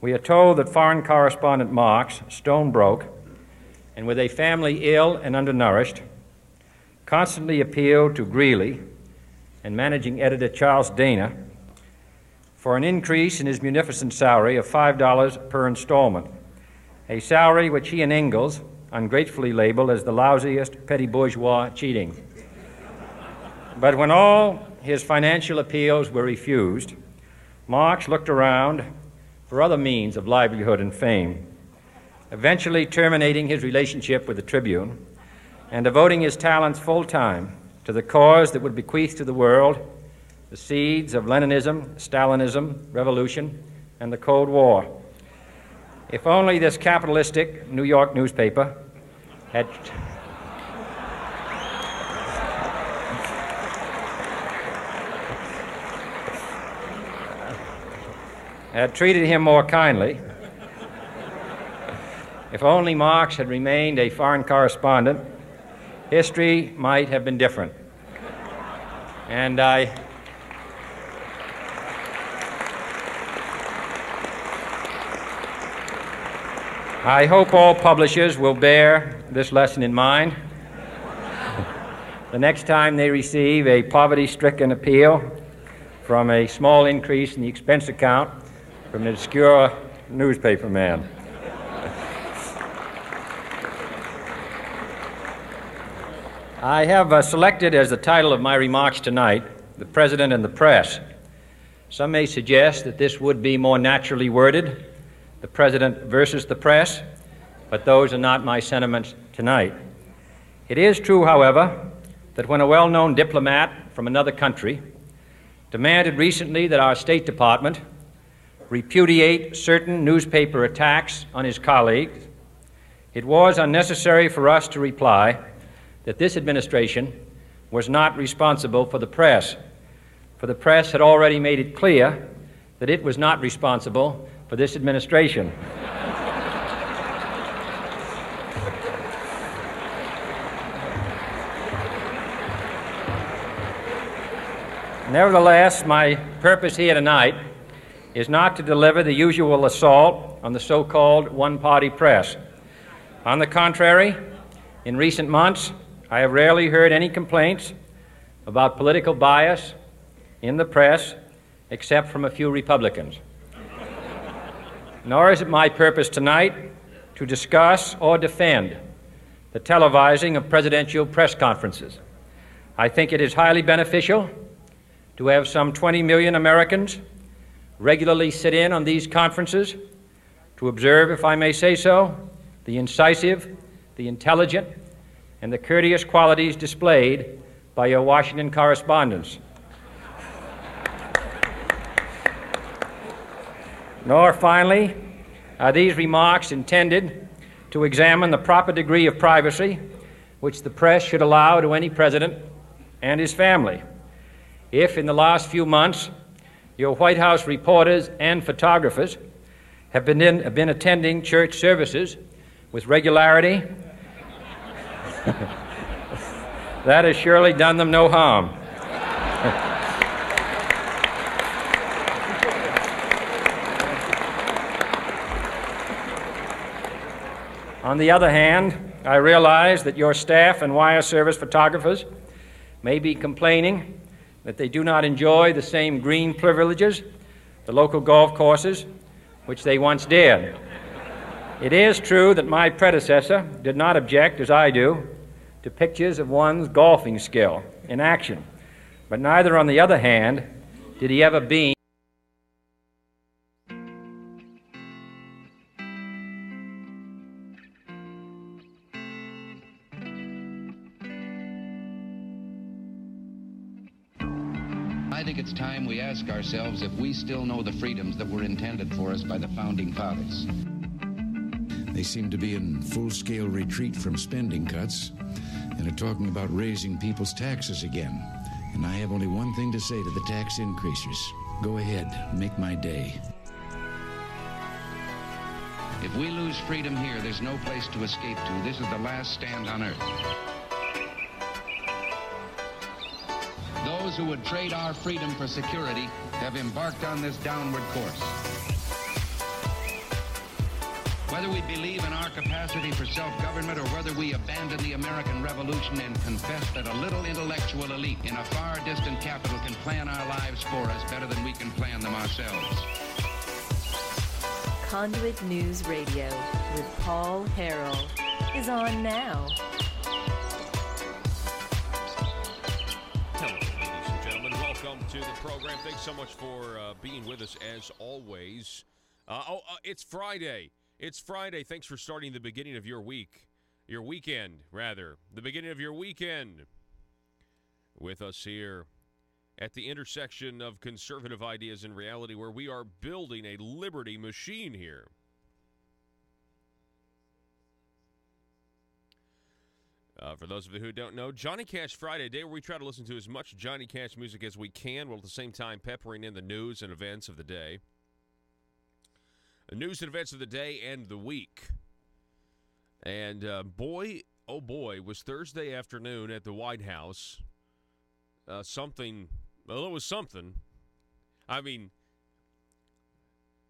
we are told that foreign correspondent Marx, stone broke, and with a family ill and undernourished, constantly appealed to Greeley and managing editor Charles Dana for an increase in his munificent salary of $5 per installment, a salary which he and Ingalls ungratefully labeled as the lousiest petty bourgeois cheating. But when all his financial appeals were refused, Marx looked around for other means of livelihood and fame, eventually terminating his relationship with the Tribune and devoting his talents full-time to the cause that would bequeath to the world the seeds of Leninism, Stalinism, revolution, and the Cold War. If only this capitalistic New York newspaper had treated him more kindly, if only Marx had remained a foreign correspondent, history might have been different. And I hope all publishers will bear this lesson in mind the next time they receive a poverty-stricken appeal from a small increase in the expense account from an obscure newspaper man. I have selected as the title of my remarks tonight, "The President and the Press." Some may suggest that this would be more naturally worded, "The President versus the Press," but those are not my sentiments tonight. It is true, however, that when a well-known diplomat from another country demanded recently that our State Department repudiate certain newspaper attacks on his colleagues, it was unnecessary for us to reply that this administration was not responsible for the press, for the press had already made it clear that it was not responsible for this administration. Nevertheless, my purpose here tonight is not to deliver the usual assault on the so-called one-party press. On the contrary, in recent months, I have rarely heard any complaints about political bias in the press, except from a few Republicans. Nor is it my purpose tonight to discuss or defend the televising of presidential press conferences. I think it is highly beneficial to have some 20 million Americans regularly sit in on these conferences to observe, if I may say so, the incisive, the intelligent, and the courteous qualities displayed by your Washington correspondents. Nor, finally, are these remarks intended to examine the proper degree of privacy which the press should allow to any president and his family. If, in the last few months, your White House reporters and photographers have been attending church services with regularity, that has surely done them no harm. On the other hand, I realize that your staff and wire service photographers may be complaining that they do not enjoy the same green privileges, the local golf courses, which they once did. It is true that my predecessor did not object, as I do, to pictures of one's golfing skill in action, but neither, on the other hand, did he ever beam. I think it's time we ask ourselves if we still know the freedoms that were intended for us by the Founding Fathers. They seem to be in full-scale retreat from spending cuts and are talking about raising people's taxes again. And I have only one thing to say to the tax increasers. Go ahead, make my day. If we lose freedom here, there's no place to escape to. This is the last stand on earth. Those who would trade our freedom for security have embarked on this downward course. Whether we believe in our capacity for self-government or whether we abandon the American Revolution and confess that a little intellectual elite in a far distant capital can plan our lives for us better than we can plan them ourselves. Conduit News Radio with Paul Harrell is on now. Hello, ladies and gentlemen. Welcome to the program. Thanks so much for being with us, as always. It's Friday. It's Friday. Thanks for starting the beginning of your week. Your weekend, rather. The beginning of your weekend. With us here at the intersection of conservative ideas and reality, where we are building a liberty machine here. For those of you who don't know, Johnny Cash Friday, a day where we try to listen to as much Johnny Cash music as we can, while at the same time peppering in the news and events of the day. The news and events of the day and the week. And boy, oh boy, was Thursday afternoon at the White House something. Well, it was something. I mean,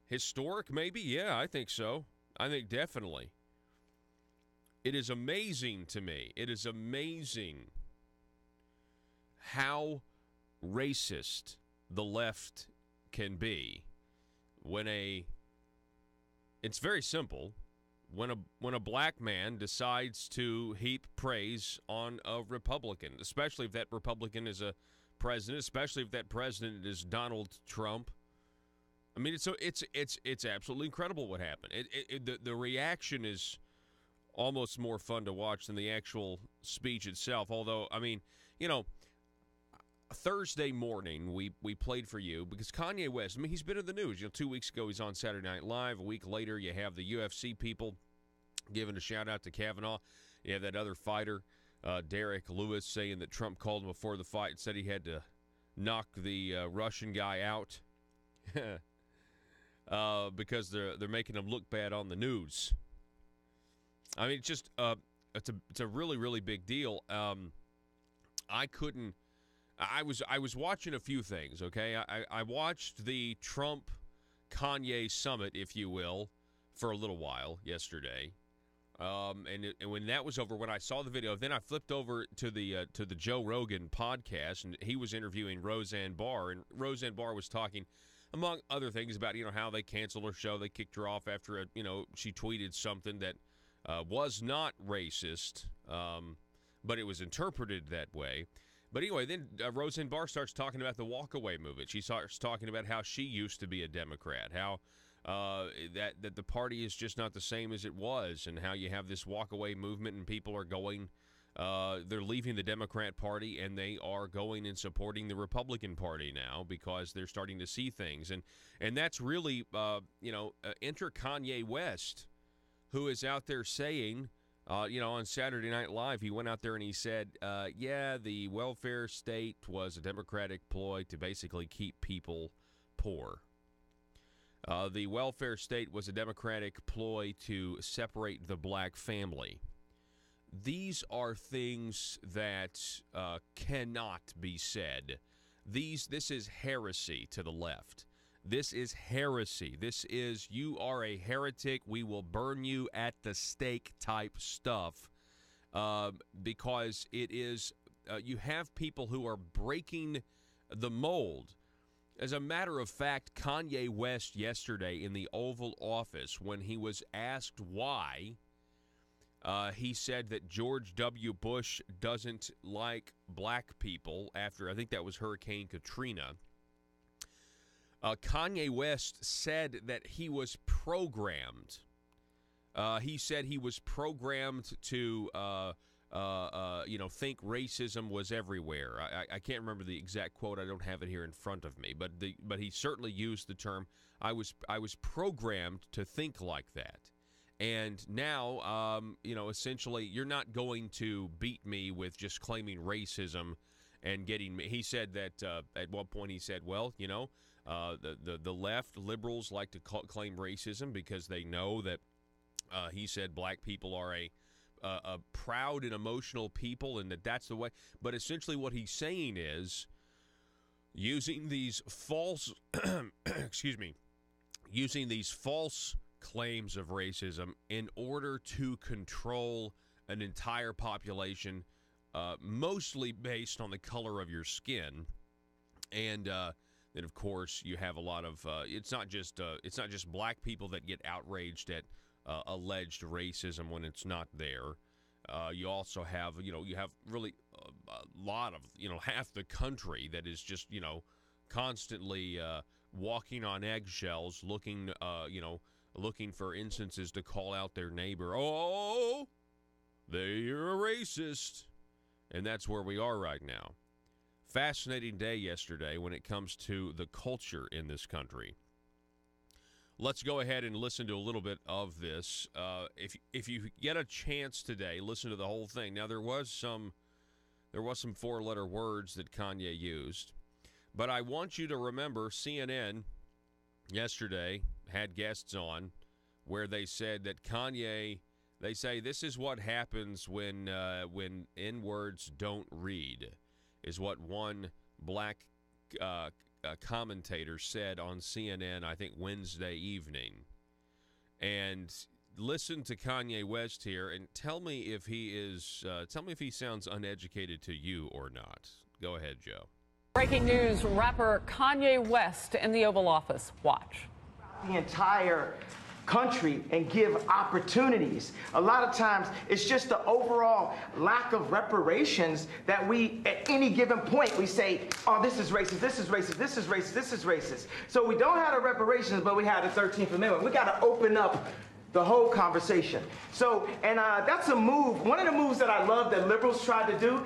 historic maybe? Yeah, I think so. I think definitely. It is amazing to me. It is amazing how racist the left can be when it's very simple. When a black man decides to heap praise on a Republican, especially if that Republican is a president, especially if that president is Donald Trump. I mean, it's absolutely incredible what happened. The reaction is almost more fun to watch than the actual speech itself. Although, I mean, you know, Thursday morning we played for you because Kanye West, I mean, he's been in the news. You know, 2 weeks ago he's on Saturday Night Live. A week later you have the UFC people giving a shout out to Kavanaugh. You have that other fighter, Derek Lewis, saying that Trump called him before the fight and said he had to knock the Russian guy out because they're making him look bad on the news. I mean, it's just it's a really, really big deal. I was watching a few things, okay? I watched the Trump-Kanye summit, if you will, for a little while yesterday. And when that was over, when I saw the video, then I flipped over to the Joe Rogan podcast, and he was interviewing Roseanne Barr, and Roseanne Barr was talking, among other things, about, you know, how they canceled her show. They kicked her off after, she tweeted something that was not racist, but it was interpreted that way. But anyway, then Roseanne Barr starts talking about the walkaway movement. She starts talking about how she used to be a Democrat, how that the party is just not the same as it was, and how you have this walkaway movement and people are going, they're leaving the Democrat Party and they are going and supporting the Republican Party now because they're starting to see things. And that's really, enter Kanye West, who is out there saying, on Saturday Night Live, he went out there and he said, the welfare state was a Democratic ploy to basically keep people poor. The welfare state was a Democratic ploy to separate the black family. These are things that cannot be said. This is heresy to the left. This is heresy. This is, you are a heretic, we will burn you at the stake type stuff, because it is, you have people who are breaking the mold. As a matter of fact, Kanye West yesterday in the Oval Office, when he was asked why, he said that George W. Bush doesn't like black people after, I think that was Hurricane Katrina. Kanye West said that he was programmed. He said he was programmed to, think racism was everywhere. I can't remember the exact quote. I don't have it here in front of me. But he certainly used the term, I was programmed to think like that. And now, essentially, you're not going to beat me with just claiming racism and getting me. He said that at one point he said, well, the left, liberals like to claim racism because they know that he said black people are a proud and emotional people and that's the way. But essentially what he's saying is using these false, using these false claims of racism in order to control an entire population, mostly based on the color of your skin. And then, of course, you have a lot of it's not just black people that get outraged at alleged racism when it's not there. You also have, you have really a lot of, half the country that is just, constantly walking on eggshells, looking for instances to call out their neighbor. Oh, they're a racist. And that's where we are right now. Fascinating day yesterday when it comes to the culture in this country. Let's go ahead and listen to a little bit of this. If you get a chance today, listen to the whole thing. Now, there was some four-letter words that Kanye used, but I want you to remember CNN yesterday had guests on where they said that Kanye, they say this is what happens when N-words don't read, is what one black commentator said on CNN, I think Wednesday evening. And listen to Kanye West here and tell me if he sounds uneducated to you or not. Go ahead, Joe. Breaking news, rapper Kanye West in the Oval Office. Watch. The entire country and give opportunities. A lot of times it's just the overall lack of reparations that we, at any given point, we say, oh, this is racist, this is racist, this is racist, this is racist. So we don't have the reparations, but we have the 13th Amendment. We got to open up the whole conversation. So, and that's a move. One of the moves that I love that liberals tried to do,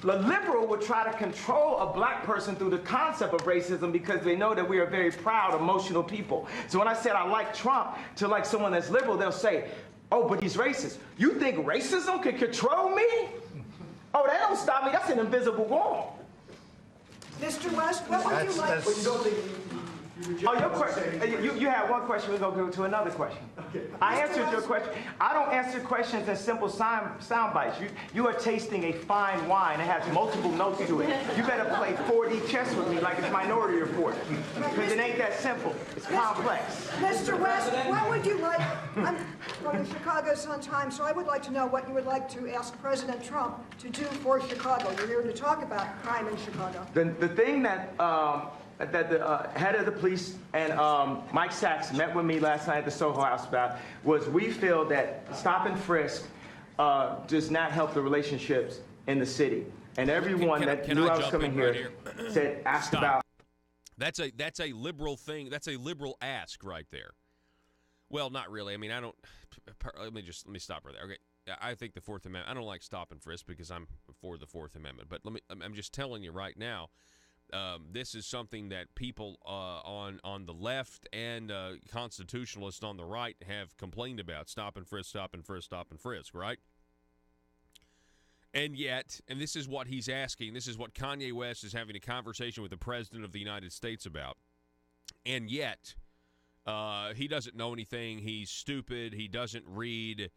the liberal would try to control a black person through the concept of racism because they know that we are very proud, emotional people. So when I said I like Trump to like someone that's liberal, they'll say, oh, but he's racist. You think racism can control me? Oh, that don't stop me. That's an invisible wall. Mr. West, what would you like? But you don't think oh, your question. You had one question. We're going to go to another question. Okay. I answered your question. I don't answer questions in simple sound bites. You are tasting a fine wine. It has multiple notes to it. You better play 4D chess with me like it's Minority Report. Because it ain't that simple. It's complex. Mr. West, what would you like? I'm going to Chicago sometime, so I would like to know what you would like to ask President Trump to do for Chicago. You're here to talk about crime in Chicago. The thing that the head of the police and Mike Sachs met with me last night at the Soho House about was we feel that stop and frisk does not help the relationships in the city. And everyone that knew I was coming here said, ask about. That's a liberal thing. That's a liberal ask right there. Well, not really. I mean, I don't. Let me stop right there. Okay. I think the Fourth Amendment. I don't like stop and frisk because I'm for the Fourth Amendment. But I'm just telling you right now. This is something that people on the left and constitutionalists on the right have complained about. Stop and frisk, stop and frisk, stop and frisk, right? And yet, and this is what he's asking, this is what Kanye West is having a conversation with the President of the United States about. And yet, he doesn't know anything. He's stupid. He doesn't read.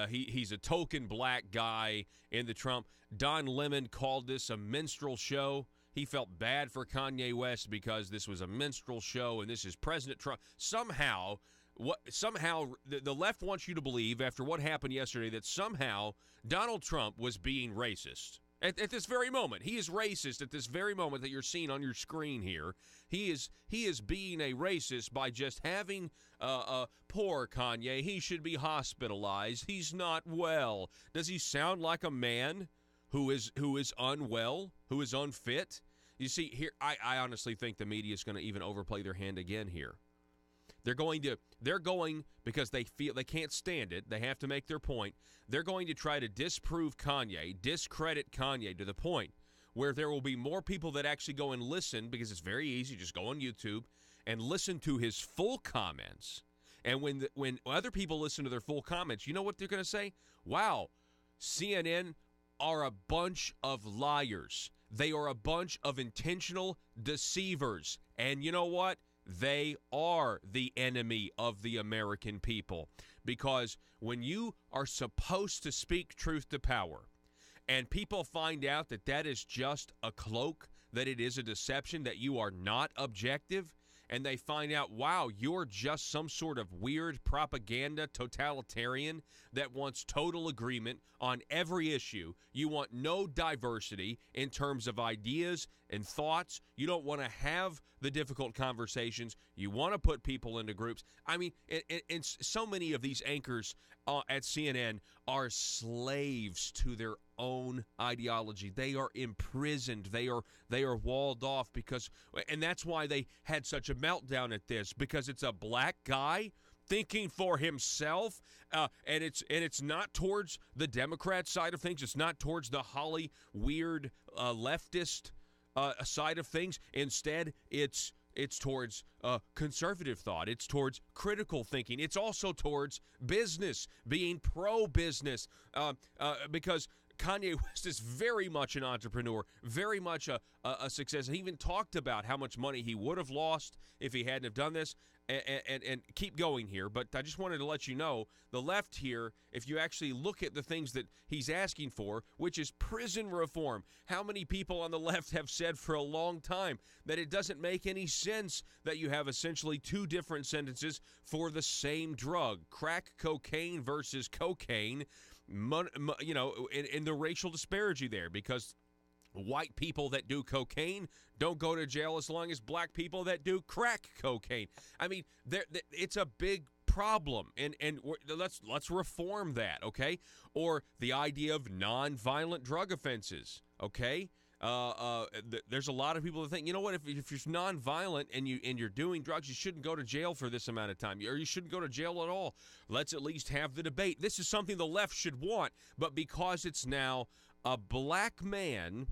He's a token black guy in the Trump. Don Lemon called this a minstrel show. He felt bad for Kanye West because this was a minstrel show and this is President Trump. Somehow the left wants you to believe after what happened yesterday that somehow Donald Trump was being racist. At this very moment, he is racist at this very moment that you're seeing on your screen here. He is being a racist by just having poor Kanye. He should be hospitalized. He's not well. Does he sound like a man who is unwell, who is unfit? You see, here, I honestly think the media is going to even overplay their hand again here. They're going because they feel they can't stand it. They have to make their point. They're going to try to disprove Kanye, discredit Kanye to the point where there will be more people that actually go and listen because it's very easy. Just go on YouTube and listen to his full comments. And when other people listen to their full comments, you know what they're going to say? Wow, CNN are a bunch of liars. They are a bunch of intentional deceivers. And you know what? They are the enemy of the American people. Because when you are supposed to speak truth to power, and people find out that that is just a cloak, that it is a deception, that you are not objective, and they find out, wow, you're just some sort of weird propaganda totalitarian that wants total agreement on every issue. You want no diversity in terms of ideas and thoughts. You don't want to have the difficult conversations. You want to put people into groups. I mean, and so many of these anchors at CNN are slaves to their own ideology. They are imprisoned. They are walled off and that's why they had such a meltdown at this, because it's a black guy thinking for himself, and it's not towards the Democrat side of things. It's not towards the Holly weird leftist side of things. Instead, it's towards conservative thought. It's towards critical thinking. It's also towards business, being pro-business, because Kanye West is very much an entrepreneur, very much a success. He even talked about how much money he would have lost if he hadn't have done this, and keep going here. But I just wanted to let you know, the left here, if you actually look at the things that he's asking for, which is prison reform, how many people on the left have said for a long time that it doesn't make any sense that you have essentially two different sentences for the same drug, crack cocaine versus cocaine, you know, in the racial disparity there, because white people that do cocaine don't go to jail as long as black people that do crack cocaine. I mean, it's a big problem, and let's reform that, okay? Or the idea of nonviolent drug offenses, okay? There's a lot of people that think, you know what, if you're nonviolent and you're doing drugs, you shouldn't go to jail for this amount of time, or you shouldn't go to jail at all. Let's at least have the debate. This is something the left should want, but because it's now a black man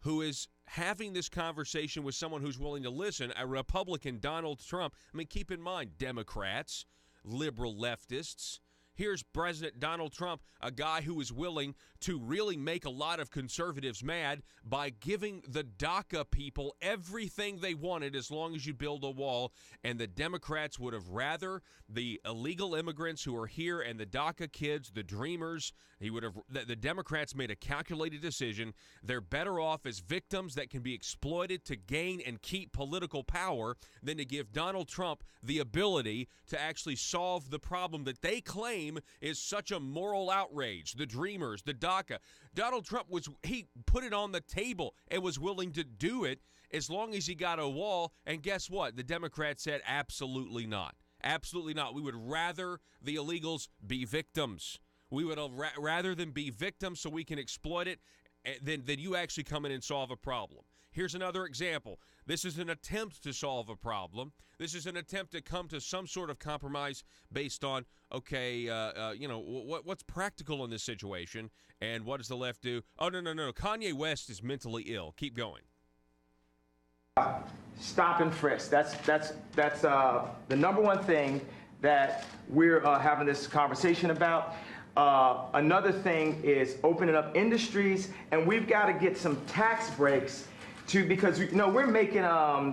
who is having this conversation with someone who's willing to listen, a Republican, Donald Trump. I mean, keep in mind, Democrats, liberal leftists. Here's President Donald Trump, a guy who is willing to really make a lot of conservatives mad by giving the DACA people everything they wanted as long as you build a wall. And the Democrats would have rather the illegal immigrants who are here and the DACA kids, the dreamers. The Democrats made a calculated decision. They're better off as victims that can be exploited to gain and keep political power than to give Donald Trump the ability to actually solve the problem that they claim is such a moral outrage. The dreamers, the DACA. Donald Trump he put it on the table and was willing to do it as long as he got a wall. And guess what? The Democrats said absolutely not. Absolutely not. We would rather the illegals be victims. We would rather them be victims so we can exploit it than you actually come in and solve a problem. Here's another example. This is an attempt to solve a problem. This is an attempt to come to some sort of compromise based on, okay, what's practical in this situation, and what does the left do? Oh, no. Kanye West is mentally ill. Keep going. Stop and frisk. That's the number one thing that we're having this conversation about. Another thing is opening up industries, and we've got to get some tax breaks because we're making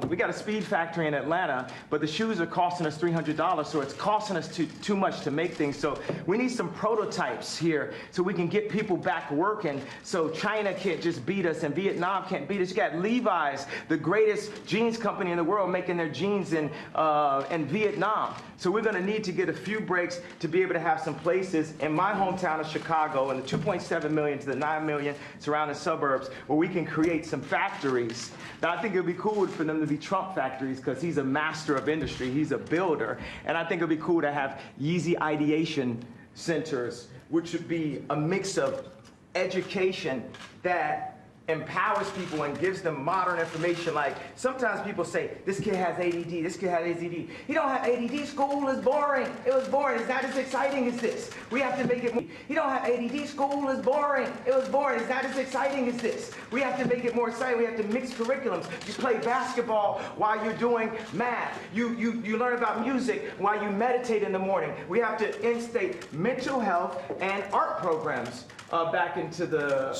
we got a speed factory in Atlanta, but the shoes are costing us $300, so it's costing us too much to make things. So we need some prototypes here so we can get people back working, so China can't just beat us and Vietnam can't beat us. You got Levi's, the greatest jeans company in the world, making their jeans in Vietnam. So we're going to need to get a few breaks to be able to have some places in my hometown of Chicago and the 2.7 million to the 9 million surrounding suburbs where we can create some factories. Now, I think it would be cool for them to be Trump factories because he's a master of industry. He's a builder. And I think it would be cool to have Yeezy ideation centers, which would be a mix of education that empowers people and gives them modern information. Like sometimes people say, this kid has ADD, this kid has ADD. He don't have ADD, school is boring. It was boring, it's not as exciting as this. We have to make it more. He don't have ADD, school is boring. It was boring, it's not as exciting as this. We have to make it more exciting. We have to mix curriculums. You play basketball while you're doing math. You learn about music while you meditate in the morning. We have to instate mental health and art programs back into the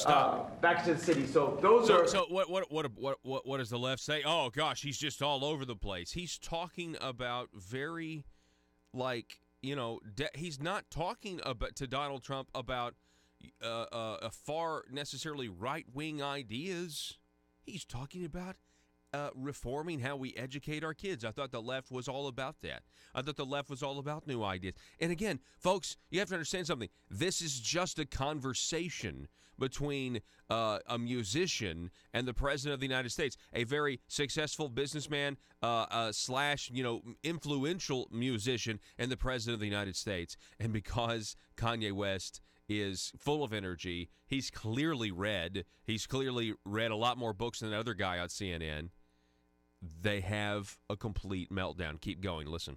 city. So those are. So what does the left say? Oh gosh, he's just all over the place. He's talking about very, he's not talking about to Donald Trump about far necessarily right wing ideas. He's talking about reforming how we educate our kids. I thought the left was all about that. I thought the left was all about new ideas. And again, folks, you have to understand something. This is just a conversation between a musician and the President of the United States, a very successful businessman slash, influential musician, and the President of the United States. And because Kanye West is full of energy, he's clearly read a lot more books than the other guy on CNN, they have a complete meltdown. Keep going. Listen.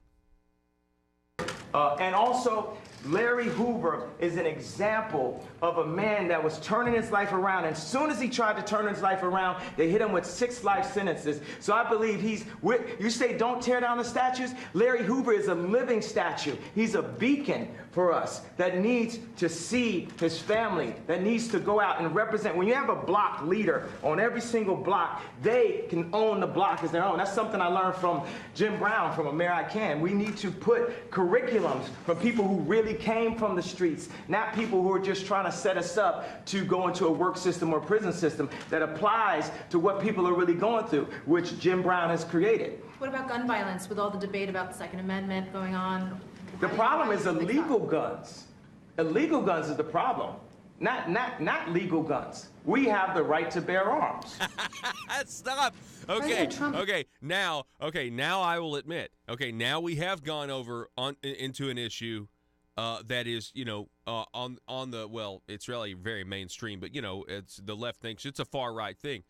And also, Larry Hoover is an example of a man that was turning his life around. And as soon as he tried to turn his life around, they hit him with 6 life sentences. So I believe you say don't tear down the statues. Larry Hoover is a living statue. He's a beacon for us that needs to see his family, that needs to go out and represent. When you have a block leader on every single block, they can own the block as their own. That's something I learned from Jim Brown from A Mayor I Can. We need to put curriculums from people who really came from the streets, not people who are just trying to set us up to go into a work system or prison system that applies to what people are really going through, which Jim Brown has created. What about gun violence with all the debate about the Second Amendment going on? The problem is illegal guns. Illegal guns is the problem, not legal guns. We have the right to bear arms. Stop. Okay. Now I will admit. Okay, now we have gone over into an issue that is, on the, well, it's really very mainstream, but it's the left thinks it's a far right thing.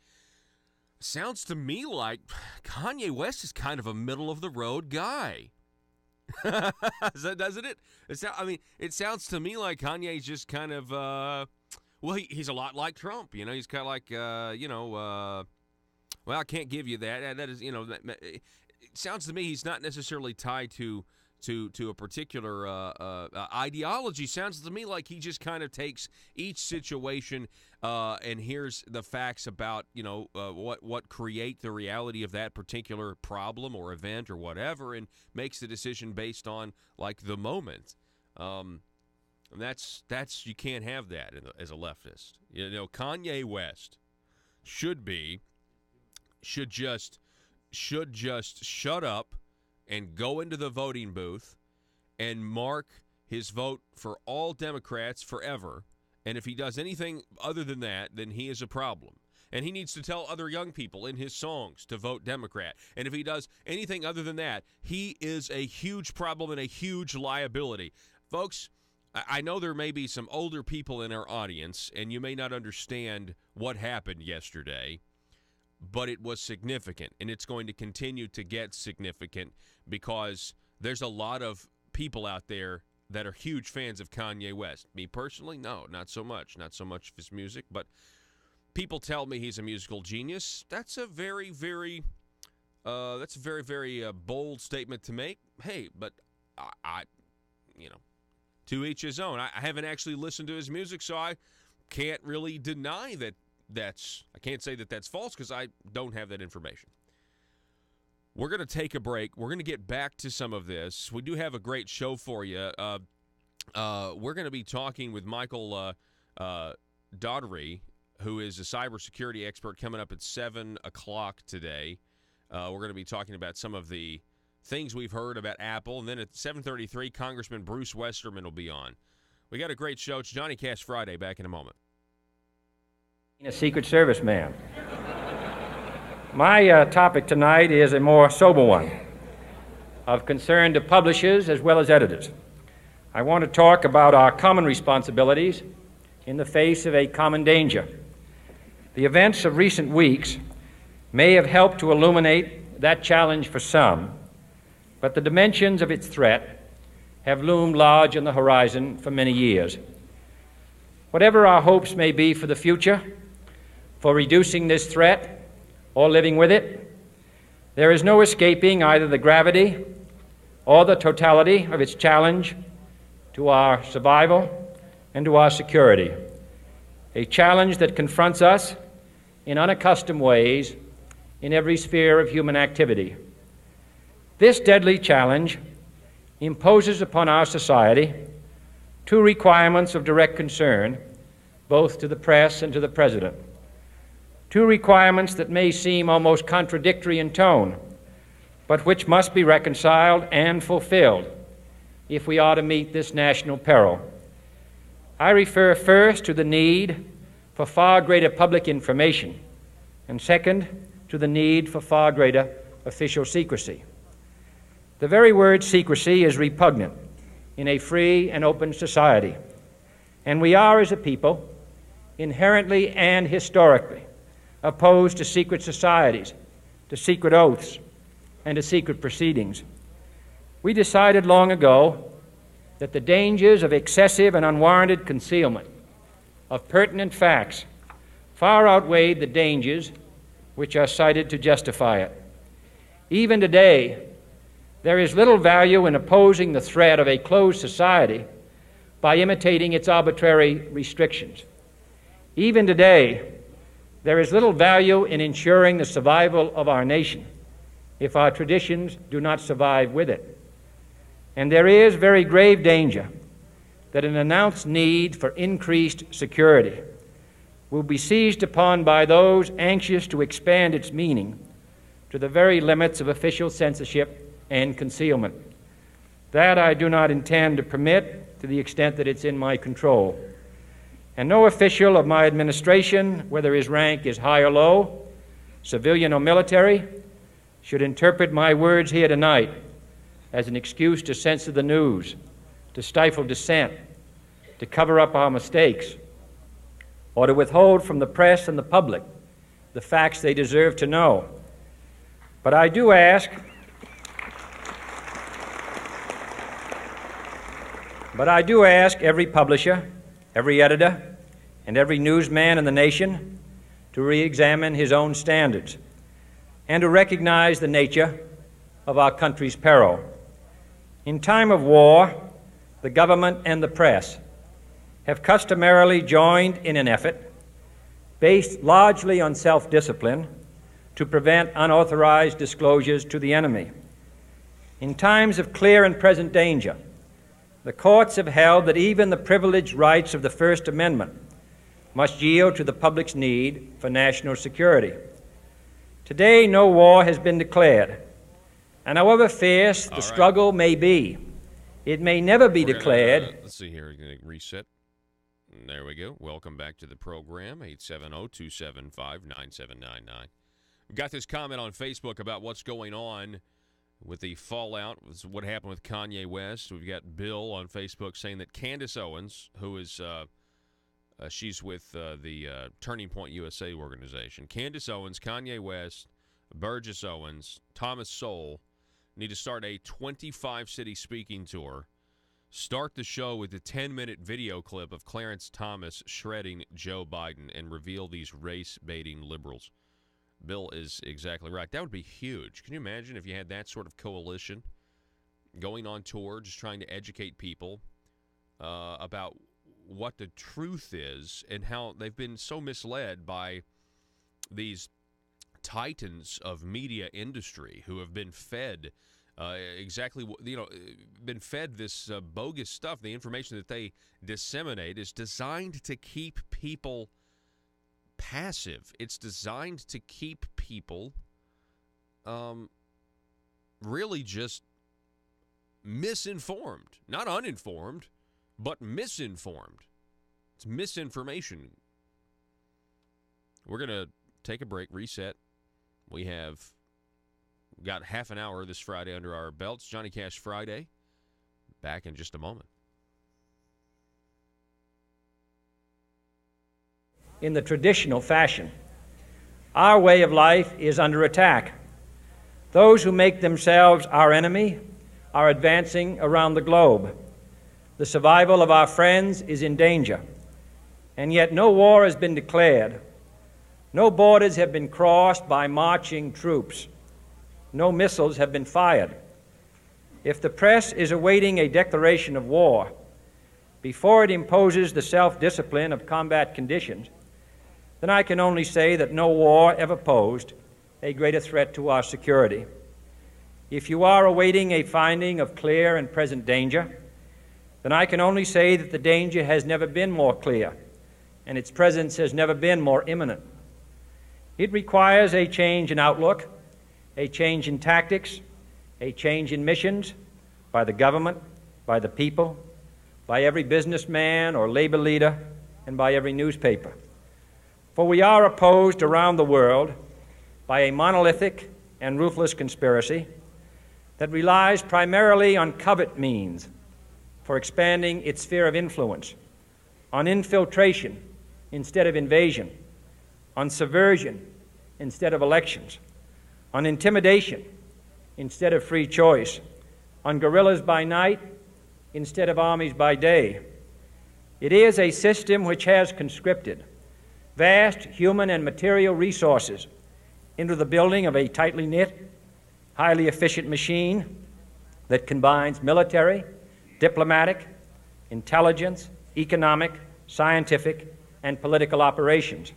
Sounds to me like Kanye West is kind of a middle of the road guy. Doesn't it? It sounds to me like Kanye's just kind of, he's a lot like Trump. He's kind of like, well, I can't give you that. That is, it sounds to me he's not necessarily tied to a particular ideology. Sounds to me like he just kind of takes each situation and hears the facts about, what create the reality of that particular problem or event or whatever, and makes the decision based on, like, the moment. And that's you can't have that as a leftist. Kanye West should just shut up and go into the voting booth and mark his vote for all Democrats forever. And if he does anything other than that, then he is a problem. And he needs to tell other young people in his songs to vote Democrat. And if he does anything other than that, he is a huge problem and a huge liability. Folks, I know there may be some older people in our audience, and you may not understand what happened yesterday, but it was significant, and it's going to continue to get significant because there's a lot of people out there that are huge fans of Kanye West. Me personally, no, not so much. Not so much of his music, but people tell me he's a musical genius. That's a very, very bold statement to make. Hey, but I to each his own. I haven't actually listened to his music, so I can't really deny that. I can't say that that's false because I don't have that information. We're going to take a break. We're going to get back to some of this. We do have a great show for you. We're going to be talking with Michael Daugherty, who is a cybersecurity expert, coming up at 7 o'clock today. We're going to be talking about some of the things we've heard about Apple. And then at 7:33, Congressman Bruce Westerman will be on. We got a great show. It's Johnny Cash Friday. Back in a moment. A Secret Service man. My topic tonight is a more sober one, of concern to publishers as well as editors. I want to talk about our common responsibilities in the face of a common danger. The events of recent weeks may have helped to illuminate that challenge for some, but the dimensions of its threat have loomed large on the horizon for many years. Whatever our hopes may be for the future, for reducing this threat or living with it, there is no escaping either the gravity or the totality of its challenge to our survival and to our security, a challenge that confronts us in unaccustomed ways in every sphere of human activity. This deadly challenge imposes upon our society two requirements of direct concern, both to the press and to the President. Two requirements that may seem almost contradictory in tone, but which must be reconciled and fulfilled if we are to meet this national peril. I refer first to the need for far greater public information, and second, to the need for far greater official secrecy. The very word secrecy is repugnant in a free and open society, and we are, as a people, inherently and historically opposed to secret societies, to secret oaths, and to secret proceedings. We decided long ago that the dangers of excessive and unwarranted concealment of pertinent facts far outweighed the dangers which are cited to justify it. Even today, there is little value in opposing the threat of a closed society by imitating its arbitrary restrictions. Even today, there is little value in ensuring the survival of our nation if our traditions do not survive with it. And there is very grave danger that an announced need for increased security will be seized upon by those anxious to expand its meaning to the very limits of official censorship and concealment. That I do not intend to permit to the extent that it's in my control. And no official of my administration, whether his rank is high or low, civilian or military, should interpret my words here tonight as an excuse to censor the news, to stifle dissent, to cover up our mistakes, or to withhold from the press and the public the facts they deserve to know. But I do ask every publisher, every editor, and every newsman in the nation to re-examine his own standards and to recognize the nature of our country's peril. In time of war, the government and the press have customarily joined in an effort based largely on self-discipline to prevent unauthorized disclosures to the enemy. In times of clear and present danger, the courts have held that even the privileged rights of the First Amendment must yield to the public's need for national security. Today, no war has been declared, and however fierce the struggle may be, it may never be declared. Let's see here, we're going to reset. There we go. Welcome back to the program, 870-275-9799. We've got this comment on Facebook about what's going on with the fallout, what happened with Kanye West. We've got Bill on Facebook saying that Candace Owens, who is she's with the Turning Point USA organization, Candace Owens, Kanye West, Burgess Owens, Thomas Sowell need to start a 25-city speaking tour. Start the show with a 10-minute video clip of Clarence Thomas shredding Joe Biden and reveal these race-baiting liberals. Bill is exactly right. That would be huge. Can you imagine if you had that sort of coalition going on tour, just trying to educate people about what the truth is and how they've been so misled by these titans of media industry who have been fed been fed this bogus stuff. The information that they disseminate is designed to keep people passive. It's designed to keep people really just misinformed. Not uninformed, but misinformed. It's misinformation. We're going to take a break, reset. We have got half an hour this Friday under our belts. Johnny Cash Friday. Back in just a moment. In the traditional fashion, our way of life is under attack. Those who make themselves our enemy are advancing around the globe. The survival of our friends is in danger, and yet no war has been declared. No borders have been crossed by marching troops. No missiles have been fired. If the press is awaiting a declaration of war before it imposes the self-discipline of combat conditions, then I can only say that no war ever posed a greater threat to our security. If you are awaiting a finding of clear and present danger, then I can only say that the danger has never been more clear, and its presence has never been more imminent. It requires a change in outlook, a change in tactics, a change in missions by the government, by the people, by every businessman or labor leader, and by every newspaper. For we are opposed around the world by a monolithic and ruthless conspiracy that relies primarily on covert means for expanding its sphere of influence, on infiltration instead of invasion, on subversion instead of elections, on intimidation instead of free choice, on guerrillas by night instead of armies by day. It is a system which has conscripted vast human and material resources into the building of a tightly knit, highly efficient machine that combines military, diplomatic, intelligence, economic, scientific, and political operations.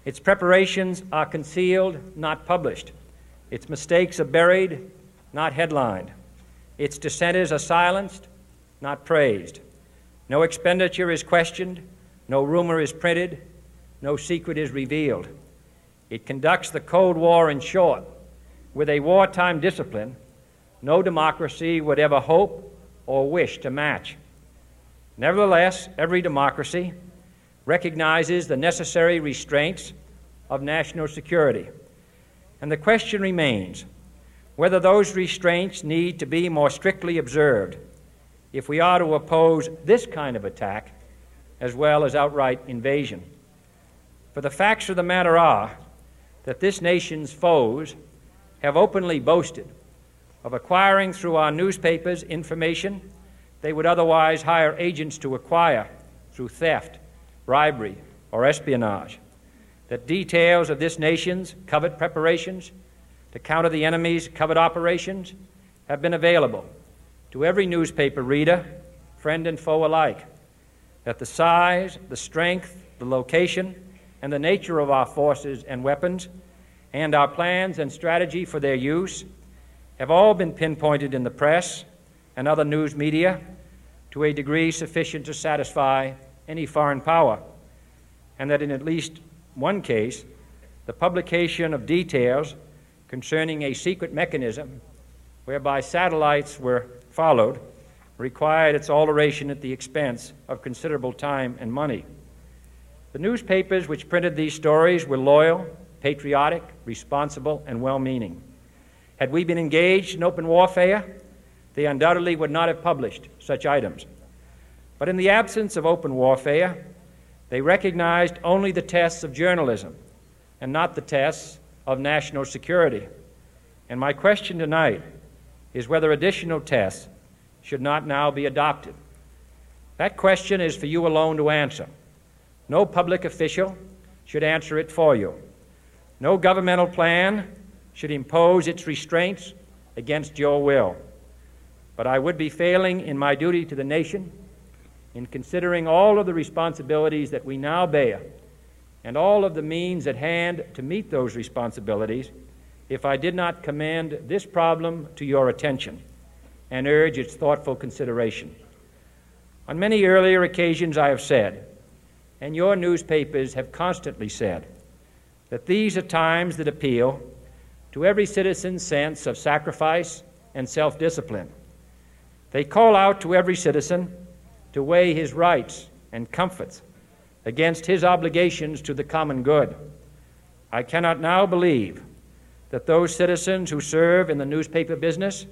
Its preparations are concealed, not published. Its mistakes are buried, not headlined. Its dissenters are silenced, not praised. No expenditure is questioned, no rumor is printed, no secret is revealed. It conducts the Cold War, in short, with a wartime discipline no democracy would ever hope or wish to match. Nevertheless, every democracy recognizes the necessary restraints of national security. And the question remains whether those restraints need to be more strictly observed if we are to oppose this kind of attack as well as outright invasion. For the facts of the matter are that this nation's foes have openly boasted of acquiring through our newspapers information they would otherwise hire agents to acquire through theft, bribery, or espionage, that details of this nation's covert preparations to counter the enemy's covert operations have been available to every newspaper reader, friend and foe alike, that the size, the strength, the location, and the nature of our forces and weapons, and our plans and strategy for their use have all been pinpointed in the press and other news media to a degree sufficient to satisfy any foreign power, and that in at least one case, the publication of details concerning a secret mechanism whereby satellites were followed required its alteration at the expense of considerable time and money. The newspapers which printed these stories were loyal, patriotic, responsible, and well-meaning. Had we been engaged in open warfare, they undoubtedly would not have published such items. But in the absence of open warfare, they recognized only the tests of journalism and not the tests of national security. And my question tonight is whether additional tests should not now be adopted. That question is for you alone to answer. No public official should answer it for you. No governmental plan should impose its restraints against your will. But I would be failing in my duty to the nation in considering all of the responsibilities that we now bear and all of the means at hand to meet those responsibilities if I did not commend this problem to your attention and urge its thoughtful consideration. On many earlier occasions I have said, and your newspapers have constantly said, that these are times that appeal to every citizen's sense of sacrifice and self-discipline. They call out to every citizen to weigh his rights and comforts against his obligations to the common good. I cannot now believe that those citizens who serve in the newspaper business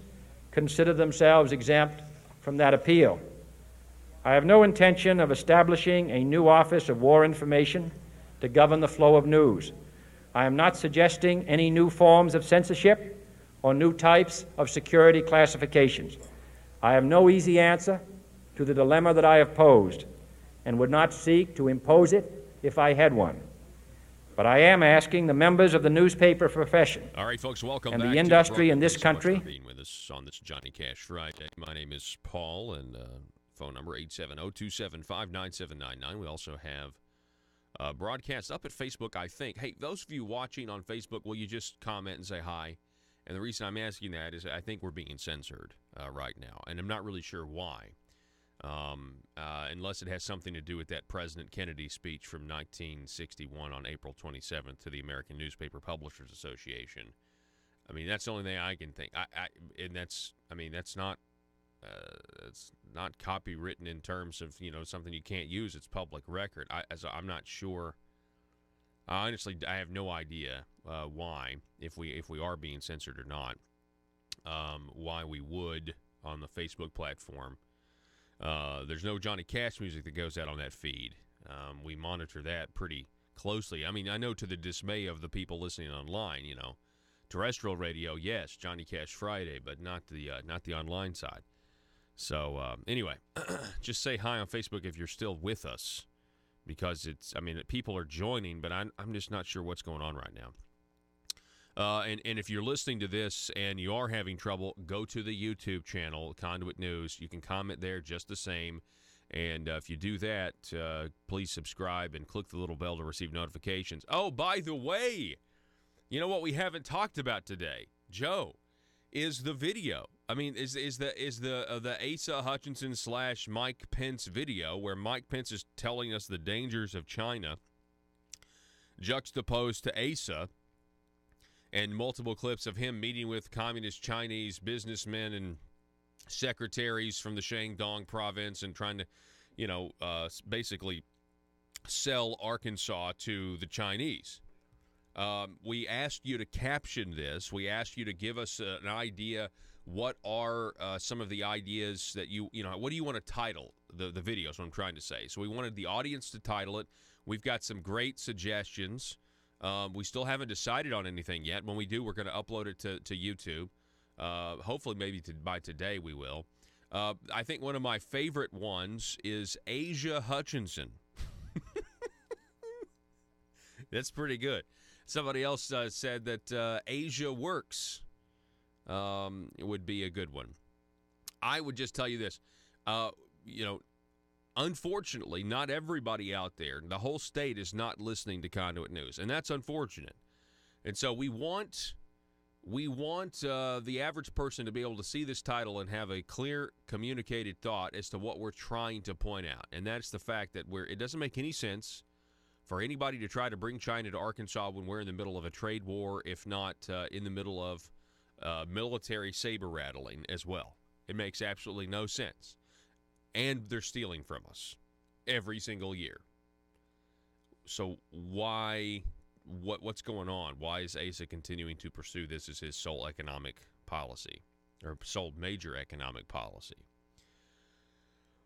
consider themselves exempt from that appeal. I have no intention of establishing a new Office of War Information to govern the flow of news. I am not suggesting any new forms of censorship or new types of security classifications. I have no easy answer to the dilemma that I have posed and would not seek to impose it if I had one. But I am asking the members of the newspaper profession All right, folks, welcome and back the to industry the in this program. Thanks so much country. for being with us on this Johnny Cash Friday. My name is Paul, and phone number 870-275-9799. We also have broadcast up at Facebook, I think. Hey, those of you watching on Facebook, will you just comment and say hi? And the reason I'm asking that is I think we're being censored right now, and I'm not really sure why. unless it has something to do with that President Kennedy speech from 1961 on April 27th to the American Newspaper Publishers Association. I mean, that's the only thing I can think. That's not it's not copywritten in terms of, something you can't use. It's public record. I'm not sure. Honestly, I have no idea why, if we are being censored or not, why we would on the Facebook platform. There's no Johnny Cash music that goes out on that feed. We monitor that pretty closely. I mean, I know to the dismay of the people listening online, terrestrial radio, yes, Johnny Cash Friday, but not the online side. So anyway, just say hi on Facebook if you're still with us, because people are joining, but I'm just not sure what's going on right now. And if you're listening to this and you are having trouble, go to the YouTube channel, Conduit News. You can comment there just the same. And if you do that, please subscribe and click the little bell to receive notifications. Oh, by the way, you know what we haven't talked about today, Joe, is the video. I mean, is the Asa Hutchinson / Mike Pence video where Mike Pence is telling us the dangers of China, juxtaposed to Asa, and multiple clips of him meeting with communist Chinese businessmen and secretaries from the Shandong province and trying to, basically sell Arkansas to the Chinese. We asked you to caption this. We asked you to give us an idea. What are some of the ideas that what do you want to title the video is what I'm trying to say. So we wanted the audience to title it. We've got some great suggestions. We still haven't decided on anything yet. When we do, we're going to upload it to YouTube. Hopefully, maybe by today we will. I think one of my favorite ones is Asa Hutchinson. That's pretty good. Somebody else said that Asia Works would be a good one. I would just tell you this. Unfortunately, not everybody out there, the whole state is not listening to Conduit News, and that's unfortunate. And so we want the average person to be able to see this title and have a clear, communicated thought as to what we're trying to point out, and that's the fact that it doesn't make any sense for anybody to try to bring China to Arkansas when we're in the middle of a trade war, if not in the middle of military saber rattling as well. It makes absolutely no sense. And they're stealing from us every single year. So what's going on? Why is Asa continuing to pursue this as his sole economic policy, or sole major economic policy?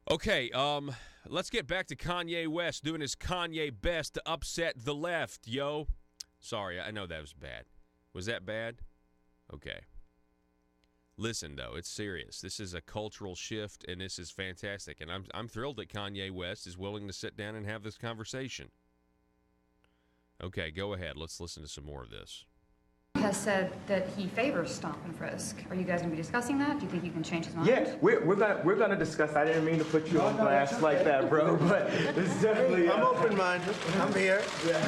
Okay, let's get back to Kanye West doing his Kanye best to upset the left, yo. Sorry, I know that was bad. Was that bad? Okay. Listen, though, it's serious. This is a cultural shift, and this is fantastic. And I'm thrilled that Kanye West is willing to sit down and have this conversation. Okay, go ahead. Let's listen to some more of this. Has said that he favors stop and frisk. Are you guys going to be discussing that? Do you think you can change his mind? Yeah, we're gonna discuss. I didn't mean to put you on blast like that, bro. But it's definitely. I'm open-minded. I'm here. Yeah.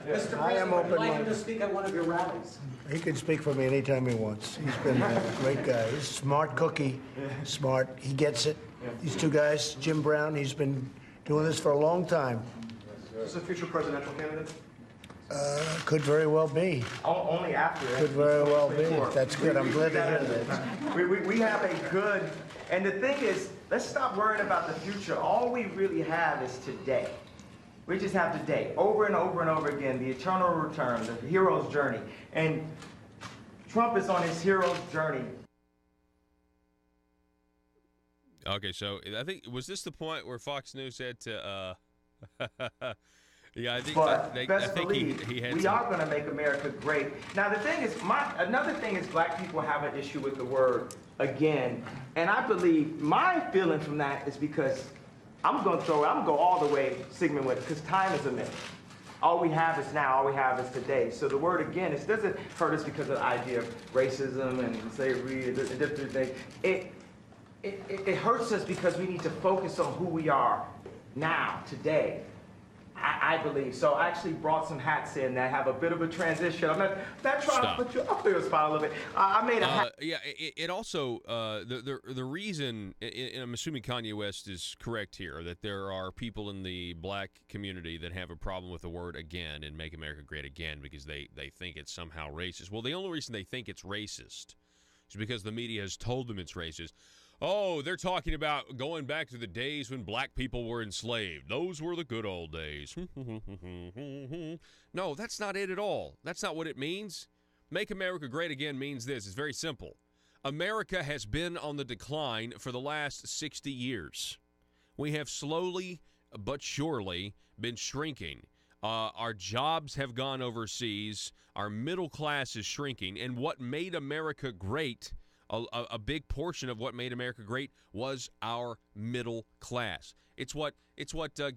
Mr. President, would you like him to speak at one of your rallies? He can speak for me anytime he wants. He's been a great guy. He's a smart cookie. Smart. He gets it. These two guys, Jim Brown, he's been doing this for a long time. Is he a future presidential candidate? Could very well be. Only after. Could very well be. That's good. I'm glad to hear that. We have a good, and the thing is, let's stop worrying about the future. All we really have is today. We just have today, over and over and over again, the eternal return, the hero's journey. And Trump is on his hero's journey. Okay, so I think, was this the point where Fox News said to, yeah, I think, but I think he had we are going to make America great. Now, the thing is, another thing is black people have an issue with the word again. And I believe my feeling from that is because I'm going to go all the way Sigmund with it, because time is a myth. All we have is now, all we have is today. So the word again, it doesn't hurt us because of the idea of racism and slavery and different things. It hurts us because we need to focus on who we are now, today. I believe. So I actually brought some hats in that have a bit of a transition. I'm not trying to put you up there spot a little bit. I made a hat. Yeah, it also, the reason, and I'm assuming Kanye West is correct here, that there are people in the black community that have a problem with the word again and Make America Great Again because they think it's somehow racist. Well, the only reason they think it's racist is because the media has told them it's racist. Oh, they're talking about going back to the days when black people were enslaved. Those were the good old days. No, that's not it at all. That's not what it means. Make America Great Again means this. It's very simple. America has been on the decline for the last 60 years. We have slowly but surely been shrinking. Our jobs have gone overseas. Our middle class is shrinking. And what made America great, a big portion of what made America great, was our middle class. It's what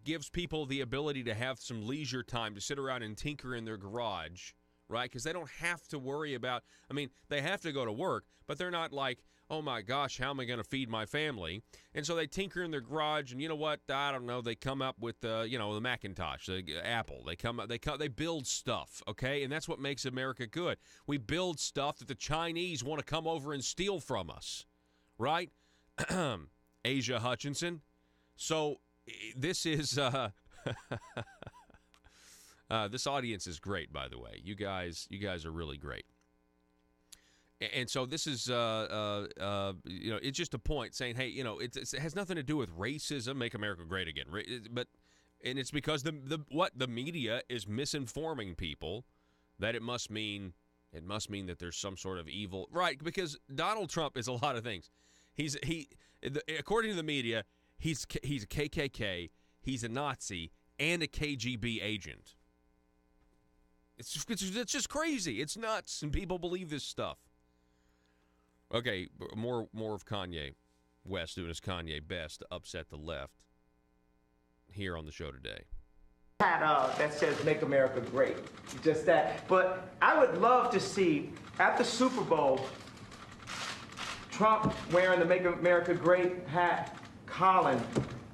gives people the ability to have some leisure time to sit around and tinker in their garage, right? Because they don't have to worry about, I mean, they have to go to work, but they're not like, oh my gosh, how am I going to feed my family? And so they tinker in their garage, and you know what? I don't know. They come up with the Macintosh, the Apple. They build stuff, okay? And that's what makes America good. We build stuff that the Chinese want to come over and steal from us, right? Asia Hutchinson. So this is this audience is great, by the way. You guys are really great. And so this is, it's just a point saying, hey, it has nothing to do with racism, Make America Great Again. And it's because the media is misinforming people that it must mean that there's some sort of evil, right? Because Donald Trump is a lot of things. According to the media, he's a KKK, he's a Nazi, and a KGB agent. It's just crazy. It's nuts, and people believe this stuff. Okay, more of Kanye West doing his Kanye best to upset the left here on the show today. That says Make America Great. Just that. But I would love to see, at the Super Bowl, Trump wearing the Make America Great hat, Colin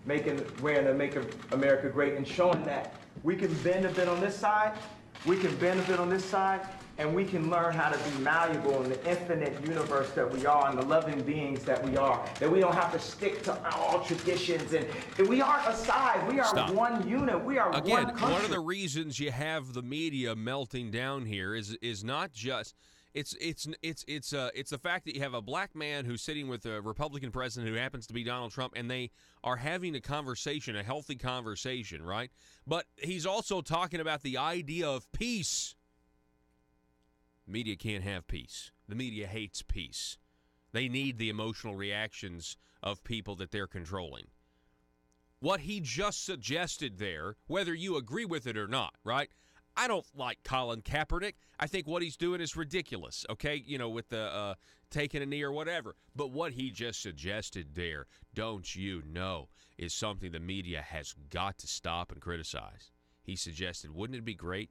wearing the Make America Great, and showing that we can bend a bit on this side, we can bend a bit on this side, and we can learn how to be malleable in the infinite universe that we are and the loving beings that we are. That we don't have to stick to all traditions. And we aren't a side. We are one unit. We are one country. One of the reasons you have the media melting down here is not just it's the fact that you have a black man who's sitting with a Republican president who happens to be Donald Trump, and they are having a conversation, a healthy conversation, right? But he's also talking about the idea of peace. Media can't have peace. The media hates peace. They need the emotional reactions of people that they're controlling. What he just suggested there, whether you agree with it or not, right? I don't like Colin Kaepernick. I think what he's doing is ridiculous, okay? With the taking a knee or whatever. But what he just suggested there, don't you know, is something the media has got to stop and criticize. He suggested, wouldn't it be great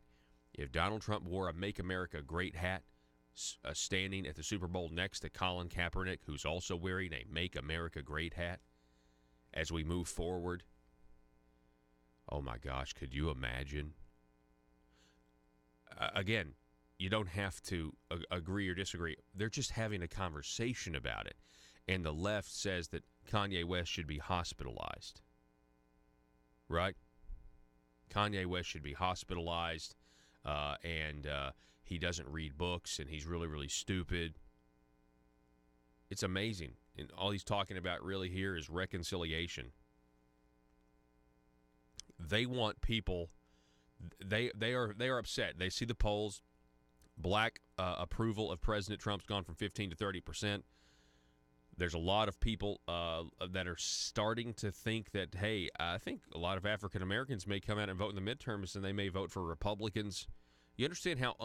if Donald Trump wore a Make America Great hat standing at the Super Bowl next to Colin Kaepernick, who's also wearing a Make America Great hat as we move forward? Oh, my gosh, could you imagine? Again, you don't have to agree or disagree. They're just having a conversation about it. And the left says that Kanye West should be hospitalized. Right? Kanye West should be hospitalized. And he doesn't read books, and he's really, really stupid. It's amazing. And all he's talking about really here is reconciliation. They want people, they are upset. They see the polls. Black approval of President Trump's gone from 15 to 30%. There's a lot of people that are starting to think that, hey, I think a lot of African Americans may come out and vote in the midterms, and they may vote for Republicans. You understand how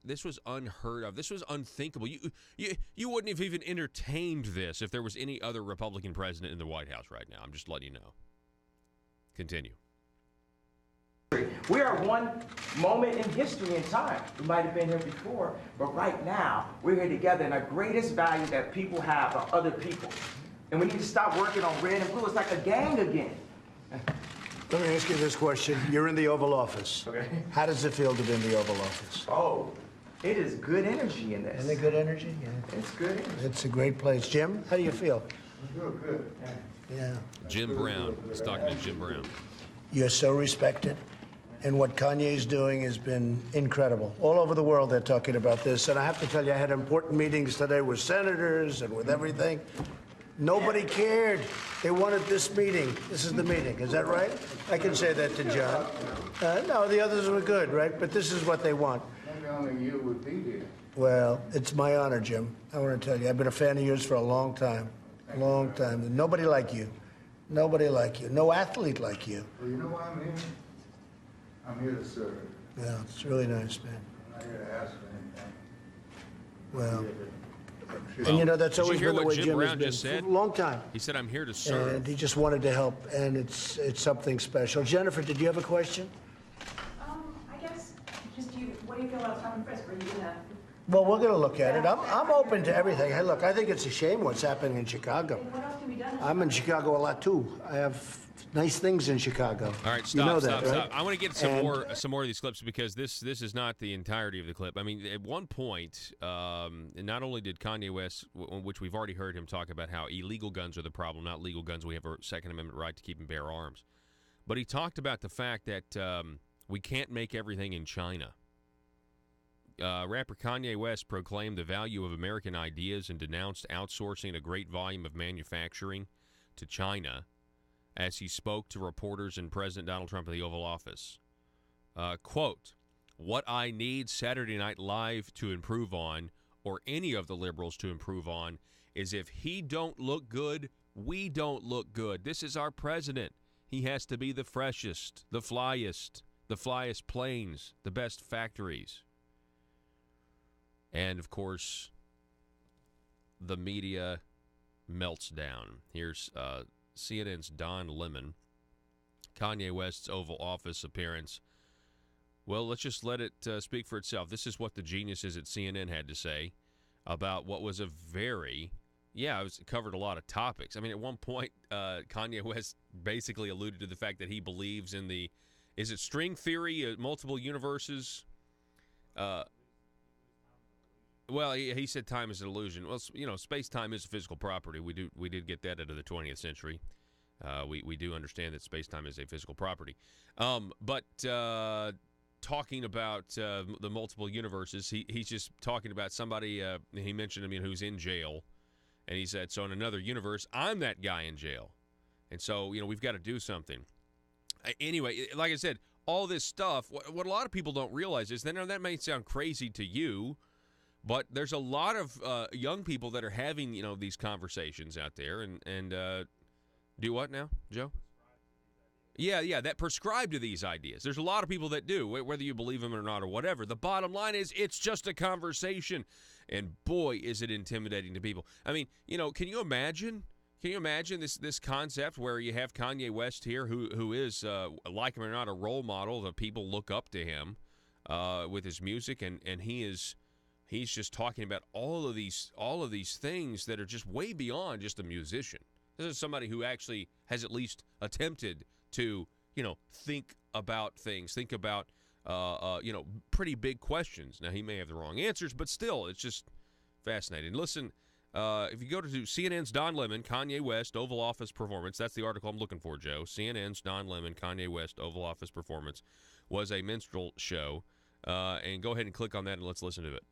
this was unheard of. This was unthinkable. You wouldn't have even entertained this if there was any other Republican president in the White House right now. I'm just letting you know. Continue. We are one moment in history and time. We might have been here before, but right now, we're here together, and the greatest value that people have are other people. And we need to stop working on red and blue. It's like a gang again. Let me ask you this question. You're in the Oval Office. Okay. How does it feel to be in the Oval Office? Oh, it is good energy in this. Isn't it good energy? Yeah. It's good energy. It's a great place. Jim, how do you feel? Good. Yeah. Jim Brown. He's talking to Jim Brown. You're so respected. And what Kanye's doing has been incredible. All over the world, they're talking about this. And I have to tell you, I had important meetings today with senators and with everything. Nobody cared. They wanted this meeting. This is the meeting. Is that right? I can say that to John. No, the others were good, right? But this is what they want. Maybe only you would be here. Well, it's my honor, Jim. I want to tell you, I've been a fan of yours for a long time. A long time. Nobody like you. Nobody like you. No athlete like you. Well, you know why I'm here? I'm here to serve. Yeah, it's really nice, man. I'm not here to ask for anything. Well, and you know, that's always been the way Jim has been just said? for a long time. He said, I'm here to serve. And he just wanted to help, and it's something special. Jennifer, did you have a question? I guess, what do you feel about stop and frisk? Are you gonna? Well, we're going to look at it. I'm open to everything. Hey, look, I think it's a shame what's happening in Chicago. What else can be done? I'm in Chicago a lot, too. I have nice things in Chicago. All right, stop, you know stop, that, right? stop. I want to get some more of these clips because this is not the entirety of the clip. I mean, at one point, not only did Kanye West, which we've already heard him talk about how illegal guns are the problem, not legal guns. We have a Second Amendment right to keep and bear arms. But he talked about the fact that we can't make everything in China. Rapper Kanye West proclaimed the value of American ideas and denounced outsourcing a great volume of manufacturing to China as he spoke to reporters and President Donald Trump at the Oval Office. Quote, what I need Saturday Night Live to improve on, or any of the liberals to improve on, is if he don't look good, we don't look good. This is our president. He has to be the freshest, the flyest planes, the best factories. And, of course, the media melts down. Here's CNN's Don Lemon, Kanye West's Oval Office appearance. Well, let's just let it speak for itself. This is what the geniuses at CNN had to say about what was a very, it covered a lot of topics. I mean, at one point, Kanye West basically alluded to the fact that he believes in is it string theory, multiple universes? Well, he said time is an illusion. Well, space-time is a physical property. We did get that out of the 20th century. We do understand that space-time is a physical property. But talking about the multiple universes, he's just talking about somebody, he mentioned, who's in jail. And he said, so in another universe, I'm that guy in jail. And so, we've got to do something. Anyway, like I said, all this stuff, what a lot of people don't realize is, that may sound crazy to you, but there's a lot of young people that are having, these conversations out there and do what now, Joe? Yeah, that prescribe to these ideas. There's a lot of people that do, whether you believe them or not or whatever. The bottom line is it's just a conversation. And boy, is it intimidating to people. I mean, can you imagine? Can you imagine this concept where you have Kanye West here who is, like him or not, a role model that people look up to him with his music, and he's just talking about all of these things that are just way beyond just a musician. This is somebody who actually has at least attempted to, think about things, think about, pretty big questions. Now, he may have the wrong answers, but still, it's just fascinating. Listen, if you go to CNN's Don Lemon, Kanye West, Oval Office Performance, that's the article I'm looking for, Joe. CNN's Don Lemon, Kanye West, Oval Office Performance was a minstrel show. And go ahead and click on that and let's listen to it.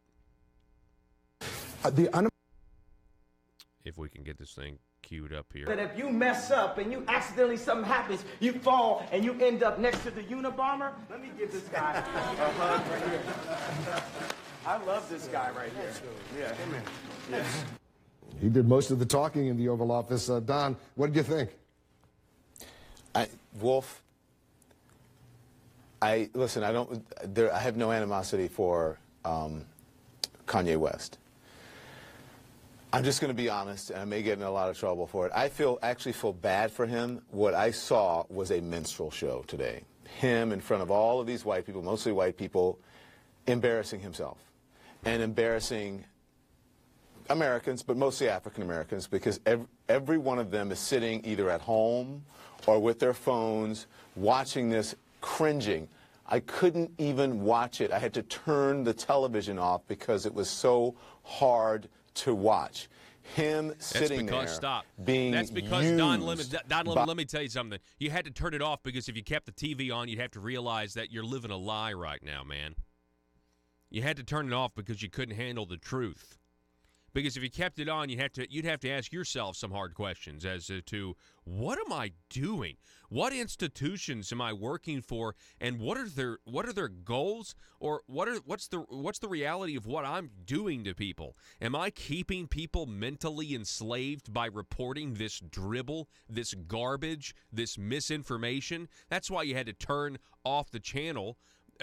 If we can get this thing queued up here. That if you mess up and you accidentally something happens, you fall and you end up next to the Unabomber. Let me give this guy a hug right here. I love this guy right here. Yeah, amen. Yes. He did most of the talking in the Oval Office. Don, what did you think? Wolf, I have no animosity for Kanye West. I'm just going to be honest, and I may get in a lot of trouble for it. I actually feel bad for him. What I saw was a minstrel show today. Him in front of all of these white people, mostly white people, embarrassing himself and embarrassing Americans, but mostly African Americans, because every one of them is sitting either at home or with their phones, watching this, cringing. I couldn't even watch it. I had to turn the television off because it was so hard to watch. Him sitting there being That's because used Don Lemon, let me tell you something. You had to turn it off because if you kept the TV on, you'd have to realize that you're living a lie right now, man. You had to turn it off because you couldn't handle the truth. Because if you kept it on, you'd have to ask yourself some hard questions as to what am I doing? What institutions am I working for, and what are their goals, or what's the reality of what I'm doing to people? Am I keeping people mentally enslaved by reporting this dribble, this garbage, this misinformation? That's why you had to turn off the channel.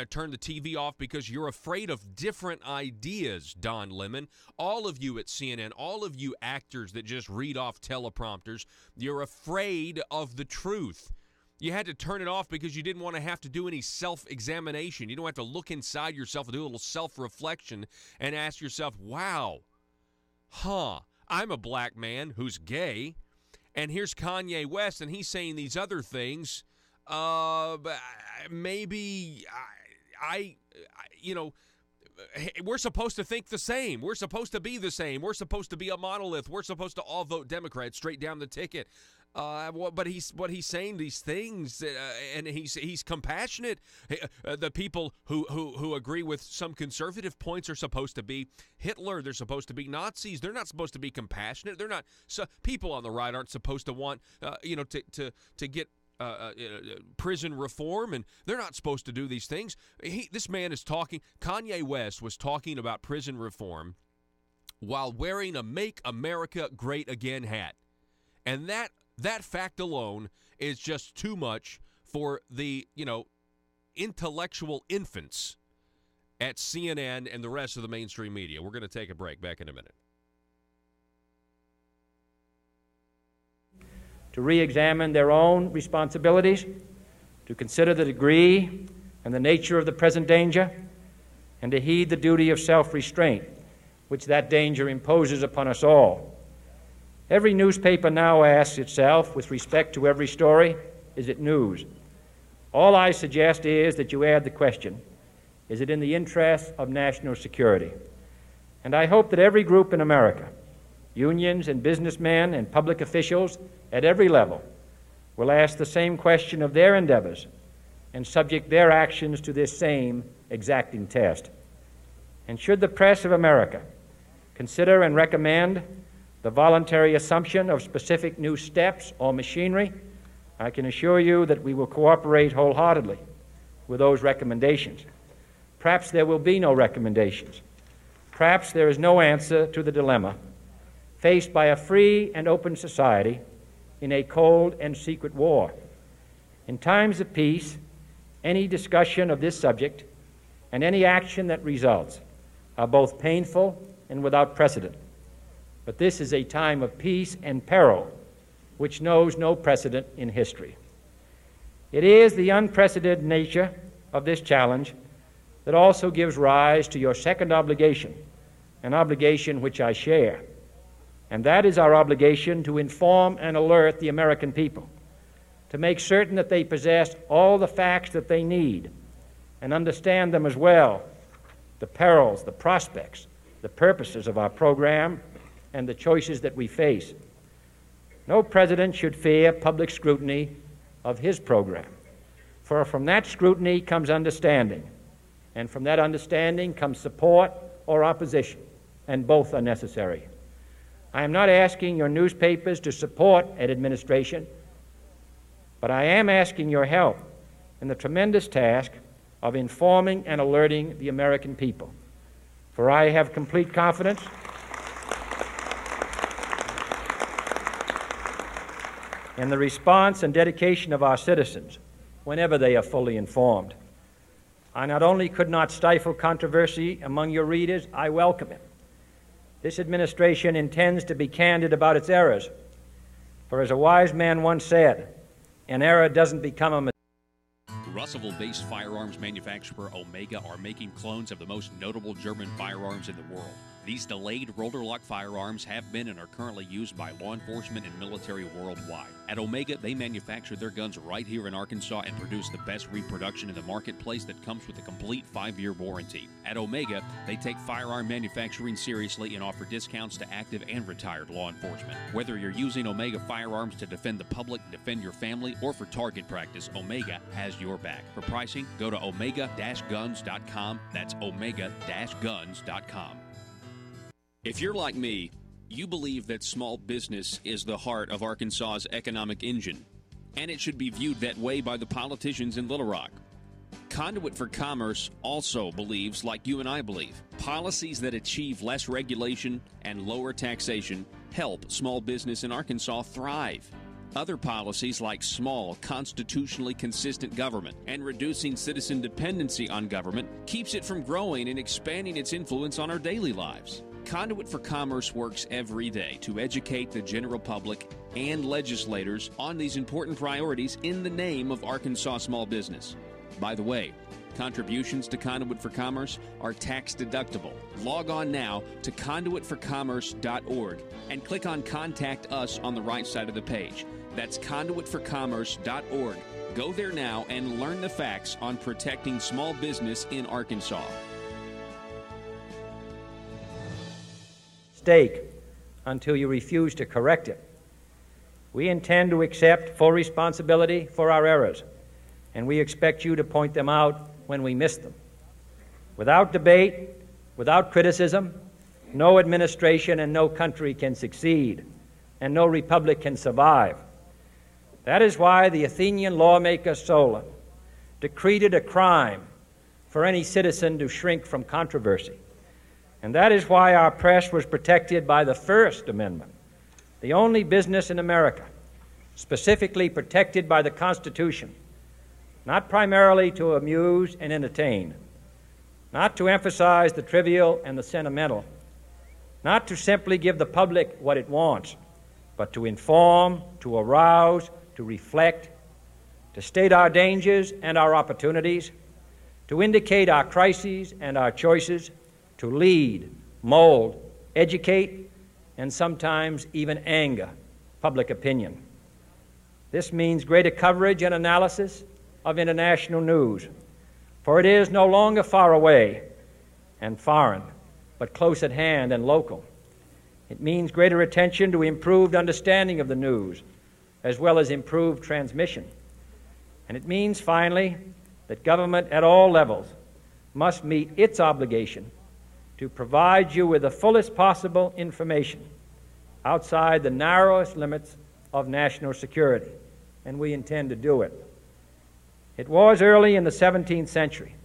Turn the TV off because you're afraid of different ideas, Don Lemon. All of you at CNN, all of you actors that just read off teleprompters, you're afraid of the truth. You had to turn it off because you didn't want to have to do any self-examination. You don't have to look inside yourself and do a little self-reflection and ask yourself, wow, I'm a black man who's gay, and here's Kanye West, and he's saying these other things. Maybe we're supposed to think the same. We're supposed to be the same. We're supposed to be a monolith. We're supposed to all vote Democrat straight down the ticket. But he's saying these things, and he's compassionate. The people who agree with some conservative points are supposed to be Hitler. They're supposed to be Nazis. They're not supposed to be compassionate. They're not. So people on the right aren't supposed to want to get prison reform, and they're not supposed to do these things. This man is talking. Kanye West was talking about prison reform while wearing a "Make America Great Again" hat, and that fact alone is just too much for the intellectual infants at CNN and the rest of the mainstream media. We're going to take a break. Back in a minute. To re-examine their own responsibilities, to consider the degree and the nature of the present danger, and to heed the duty of self-restraint, which that danger imposes upon us all. Every newspaper now asks itself, with respect to every story, is it news? All I suggest is that you add the question, is it in the interest of national security? And I hope that every group in America, unions and businessmen and public officials at every level, will ask the same question of their endeavors and subject their actions to this same exacting test. And should the press of America consider and recommend the voluntary assumption of specific new steps or machinery, I can assure you that we will cooperate wholeheartedly with those recommendations. Perhaps there will be no recommendations. Perhaps there is no answer to the dilemma faced by a free and open society in a cold and secret war. In times of peace, any discussion of this subject and any action that results are both painful and without precedent. But this is a time of peace and peril which knows no precedent in history. It is the unprecedented nature of this challenge that also gives rise to your second obligation, an obligation which I share. And that is our obligation to inform and alert the American people, to make certain that they possess all the facts that they need and understand them as well, the perils, the prospects, the purposes of our program, and the choices that we face. No president should fear public scrutiny of his program, for from that scrutiny comes understanding, and from that understanding comes support or opposition, and both are necessary. I am not asking your newspapers to support an administration, but I am asking your help in the tremendous task of informing and alerting the American people. For I have complete confidence in the response and dedication of our citizens whenever they are fully informed. I not only could not stifle controversy among your readers, I welcome it. This administration intends to be candid about its errors. For as a wise man once said, an error doesn't become a mistake. Russellville-based firearms manufacturer Omega are making clones of the most notable German firearms in the world. These delayed roller lock firearms have been and are currently used by law enforcement and military worldwide. At Omega, they manufacture their guns right here in Arkansas and produce the best reproduction in the marketplace that comes with a complete 5-year warranty. At Omega, they take firearm manufacturing seriously and offer discounts to active and retired law enforcement. Whether you're using Omega firearms to defend the public, defend your family, or for target practice, Omega has your back. For pricing, go to omega-guns.com. That's omega-guns.com. If you're like me, you believe that small business is the heart of Arkansas's economic engine, and it should be viewed that way by the politicians in Little Rock. Conduit for Commerce also believes, like you and I believe, policies that achieve less regulation and lower taxation help small business in Arkansas thrive. Other policies like small, constitutionally consistent government and reducing citizen dependency on government keeps it from growing and expanding its influence on our daily lives. Conduit for Commerce works every day to educate the general public and legislators on these important priorities in the name of Arkansas small business. By the way, contributions to Conduit for Commerce are tax deductible. Log on now to conduitforcommerce.org and click on Contact Us on the right side of the page. That's conduitforcommerce.org. Go there now and learn the facts on protecting small business in Arkansas. Stake until you refuse to correct it. We intend to accept full responsibility for our errors, and we expect you to point them out when we miss them. Without debate, without criticism, no administration and no country can succeed, and no republic can survive. That is why the Athenian lawmaker Solon decreed it a crime for any citizen to shrink from controversy. And that is why our press was protected by the First Amendment, the only business in America specifically protected by the Constitution, not primarily to amuse and entertain, not to emphasize the trivial and the sentimental, not to simply give the public what it wants, but to inform, to arouse, to reflect, to state our dangers and our opportunities, to indicate our crises and our choices, to lead, mold, educate, and sometimes even anger public opinion. This means greater coverage and analysis of international news, for it is no longer far away and foreign, but close at hand and local. It means greater attention to improved understanding of the news, as well as improved transmission. And it means, finally, that government at all levels must meet its obligation to provide you with the fullest possible information outside the narrowest limits of national security, and we intend to do it. It was early in the 17th century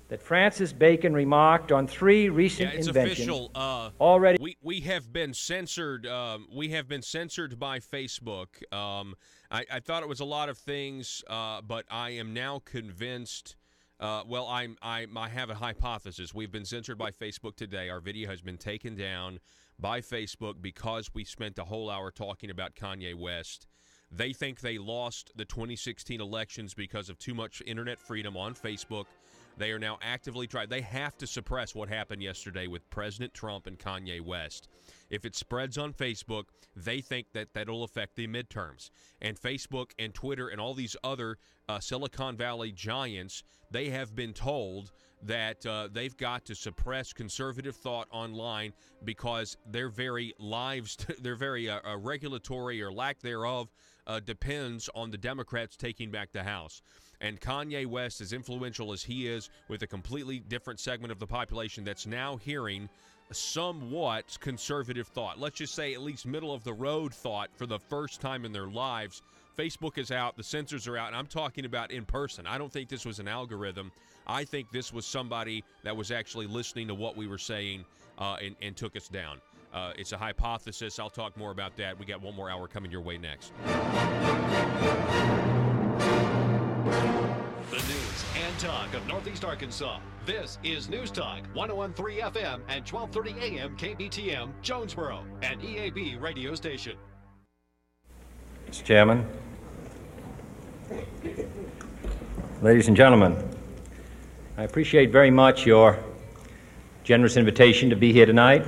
that Francis Bacon remarked on 3 recent inventions. Official. Already, we have been censored. We have been censored by Facebook. I thought it was a lot of things, but I am now convinced. I have a hypothesis. We've been censored by Facebook today. Our video has been taken down by Facebook because we spent a whole hour talking about Kanye West. They think they lost the 2016 elections because of too much internet freedom on Facebook. They are now actively trying. They have to suppress what happened yesterday with President Trump and Kanye West. If it spreads on Facebook, they think that that'll affect the midterms. And Facebook and Twitter and all these other Silicon Valley giants, they have been told that they've got to suppress conservative thought online because their very lives, their very regulatory or lack thereof depends on the Democrats taking back the House. And Kanye West, as influential as he is, with a completely different segment of the population that's now hearing somewhat conservative thought, let's just say at least middle-of-the-road thought for the first time in their lives. Facebook is out, the censors are out, and I'm talking about in person. I don't think this was an algorithm. I think this was somebody that was actually listening to what we were saying and took us down. It's a hypothesis. I'll talk more about that. We got one more hour coming your way next. The news and talk of Northeast Arkansas. This is News Talk 101.3 FM and 12:30 AM KBTM, Jonesboro, an EAB radio station. Mr. Chairman, ladies and gentlemen, I appreciate very much your generous invitation to be here tonight.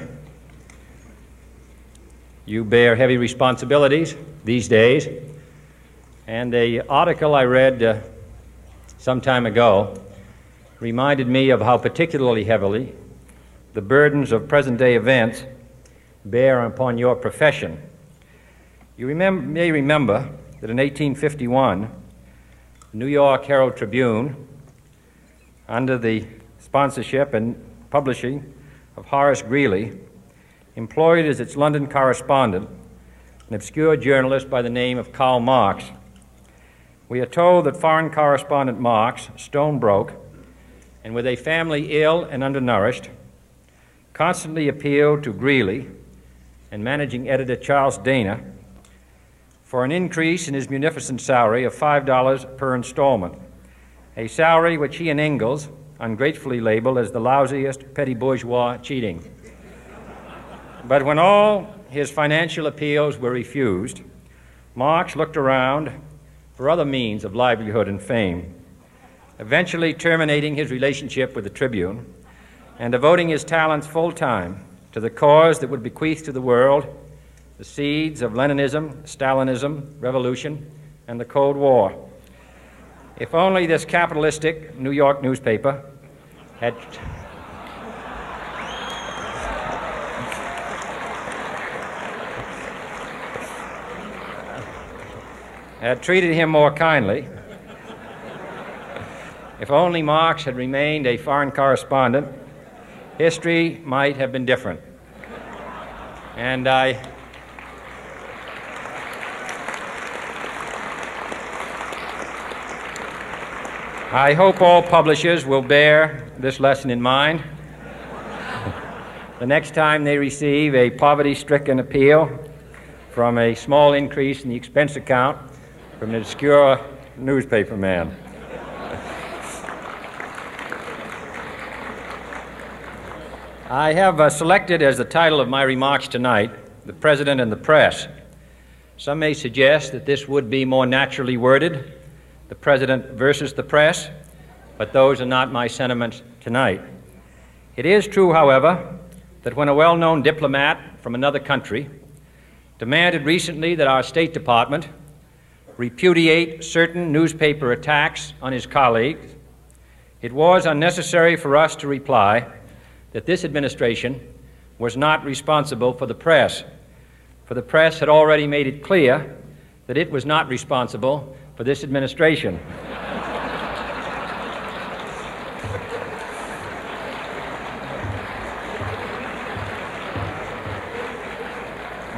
You bear heavy responsibilities these days, and an article I read some time ago reminded me of how particularly heavily the burdens of present-day events bear upon your profession. You may remember that in 1851, the New York Herald Tribune, under the sponsorship and publishing of Horace Greeley, employed as its London correspondent an obscure journalist by the name of Karl Marx. We are told that foreign correspondent Marx, stone broke, and with a family ill and undernourished, constantly appealed to Greeley and managing editor Charles Dana for an increase in his munificent salary of $5 per installment, a salary which he and Ingalls ungratefully labeled as the lousiest petty bourgeois cheating. But when all his financial appeals were refused, Marx looked around for other means of livelihood and fame, eventually terminating his relationship with the Tribune and devoting his talents full-time to the cause that would bequeath to the world the seeds of Leninism, Stalinism, revolution, and the Cold War. If only this capitalistic New York newspaper had treated him more kindly, if only Marx had remained a foreign correspondent, history might have been different. And I hope all publishers will bear this lesson in mind the next time they receive a poverty-stricken appeal from a small increase in the expense account from an obscure newspaper man. I have selected as the title of my remarks tonight, "The President and the Press." Some may suggest that this would be more naturally worded, "The President versus the Press," but those are not my sentiments tonight. It is true, however, that when a well-known diplomat from another country demanded recently that our State Department repudiate certain newspaper attacks on his colleagues, it was unnecessary for us to reply that this administration was not responsible for the press, for the press had already made it clear that it was not responsible for this administration.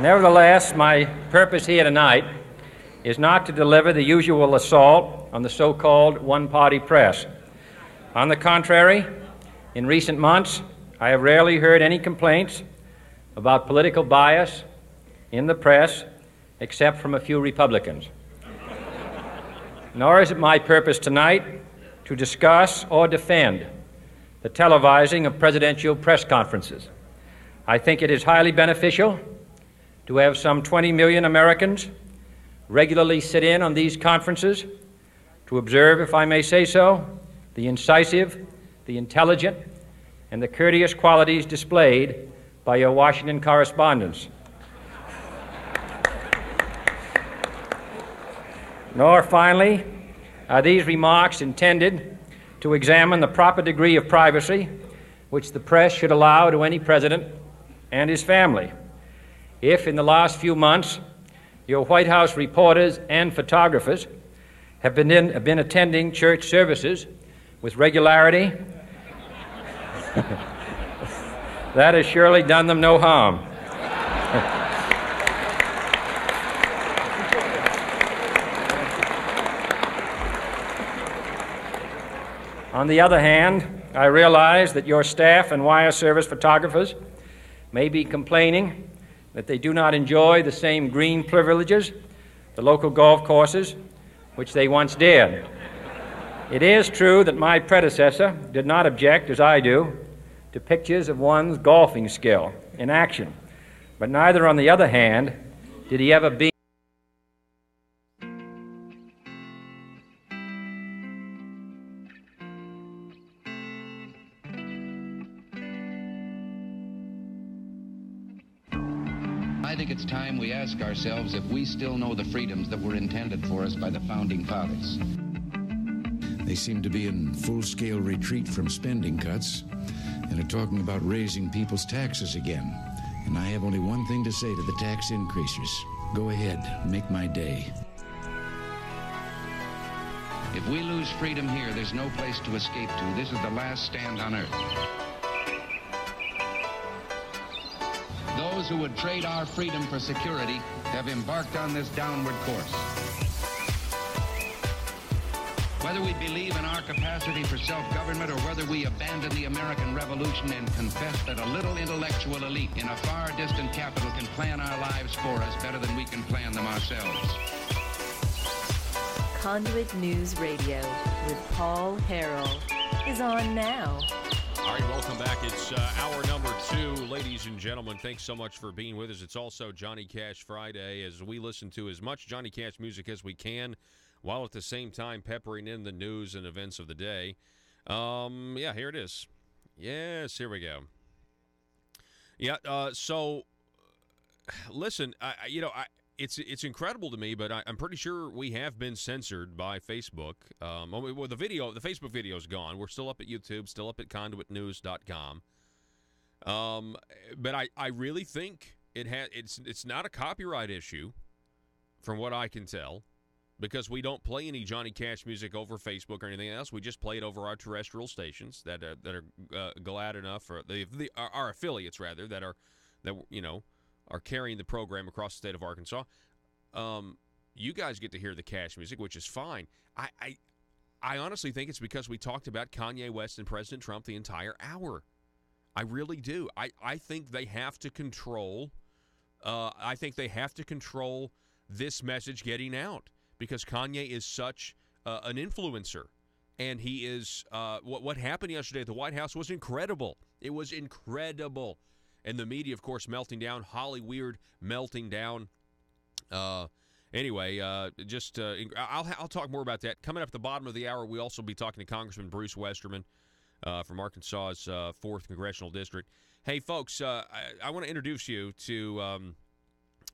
Nevertheless, my purpose here tonight is not to deliver the usual assault on the so-called one-party press. On the contrary, in recent months, I have rarely heard any complaints about political bias in the press, except from a few Republicans. Nor is it my purpose tonight to discuss or defend the televising of presidential press conferences. I think it is highly beneficial to have some 20 million Americans regularly sit in on these conferences to observe, if I may say so, the incisive, the intelligent, and the courteous qualities displayed by your Washington correspondents. Nor, finally, are these remarks intended to examine the proper degree of privacy which the press should allow to any president and his family. If, in the last few months, your White House reporters and photographers have been attending church services with regularity, that has surely done them no harm. On the other hand, I realize that your staff and wire service photographers may be complaining that they do not enjoy the same green privileges, the local golf courses, which they once did. It is true that my predecessor did not object, as I do, to pictures of one's golfing skill in action, but neither, on the other hand, did he ever be I think it's time we ask ourselves if we still know the freedoms that were intended for us by the Founding Fathers. They seem to be in full-scale retreat from spending cuts and are talking about raising people's taxes again. And I have only one thing to say to the tax increasers. Go ahead, make my day. If we lose freedom here, there's no place to escape to. This is the last stand on earth. Those who would trade our freedom for security have embarked on this downward course. Whether we believe in our capacity for self-government or whether we abandon the American Revolution and confess that a little intellectual elite in a far distant capital can plan our lives for us better than we can plan them ourselves. Conduit News Radio with Paul Harrell is on now. All right, welcome back. It's hour number 2, ladies and gentlemen. Thanks so much for being with us. It's also Johnny Cash Friday as we listen to as much Johnny Cash music as we can, while at the same time peppering in the news and events of the day. Yeah, here it is. Yes, here we go. Yeah, so, listen, it's incredible to me, but I'm pretty sure we have been censored by Facebook. Well, the Facebook video is gone. We're still up at YouTube, still up at conduitnews.com. But I really think it's not a copyright issue, from what I can tell, because we don't play any Johnny Cash music over Facebook or anything else. We just play it over our terrestrial stations that are glad enough, or our affiliates rather, that are carrying the program across the state of Arkansas. You guys get to hear the Cash music, which is fine. I honestly think it's because we talked about Kanye West and President Trump the entire hour. I really do. I think they have to control. I think they have to control this message getting out, because Kanye is such an influencer, and he is. What happened yesterday at the White House was incredible. It was incredible. And the media, of course, melting down. Hollyweird melting down. Anyway, I'll talk more about that. Coming up at the bottom of the hour, we'll also be talking to Congressman Bruce Westerman from Arkansas's 4th Congressional District. Hey, folks, I want to introduce you to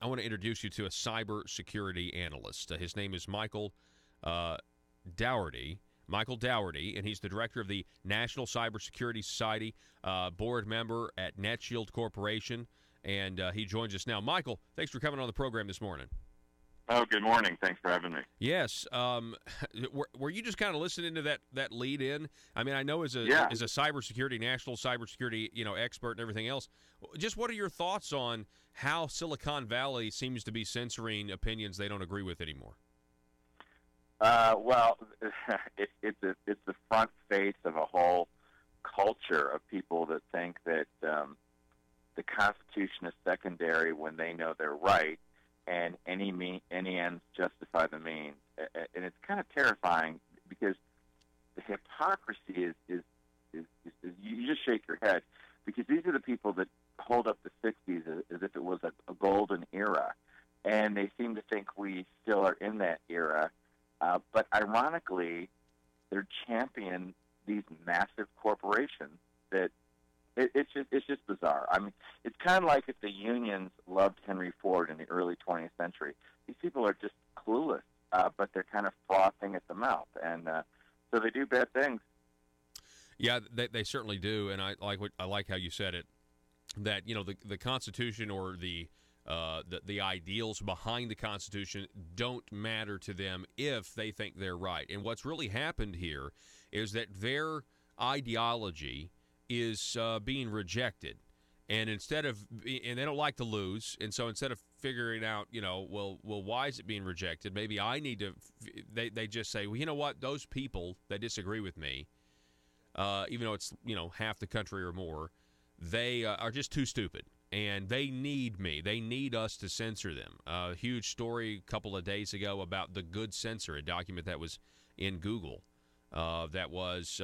a cybersecurity analyst. His name is Michael Dougherty. Michael Dougherty, and he's the director of the National Cybersecurity Society, board member at NetShield Corporation, and he joins us now. Michael, thanks for coming on the program this morning. Oh, good morning. Thanks for having me. Yes. Were you just kind of listening to that lead in? I mean, I know as a cybersecurity, national cybersecurity, expert and everything else, just what are your thoughts on how Silicon Valley seems to be censoring opinions they don't agree with anymore? Well, it's the front face of a whole culture of people that think that the Constitution is secondary when they know they're right, and any ends justify the means. And it's kind of terrifying, because the hypocrisy is you just shake your head, because these are the people that hold up the 60s as if it was a golden era, and they seem to think we still are in that era. But ironically, they're championing these massive corporations that it's just bizarre. I mean, it's kind of like if the unions loved Henry Ford in the early 20th century. These people are just clueless, but they're kind of frothing at the mouth, and so they do bad things. Yeah, they certainly do, and I like how you said it, that the Constitution or the ideals behind the Constitution don't matter to them if they think they're right. And what's really happened here is that their ideology is being rejected. And and they don't like to lose. And so instead of figuring out, well, why is it being rejected? Maybe I need to, they just say, well, you know what? Those people that disagree with me, even though it's, half the country or more, they are just too stupid. And they need me. They need us to censor them. A huge story a couple of days ago about the Good Censor, a document that was in Google that was,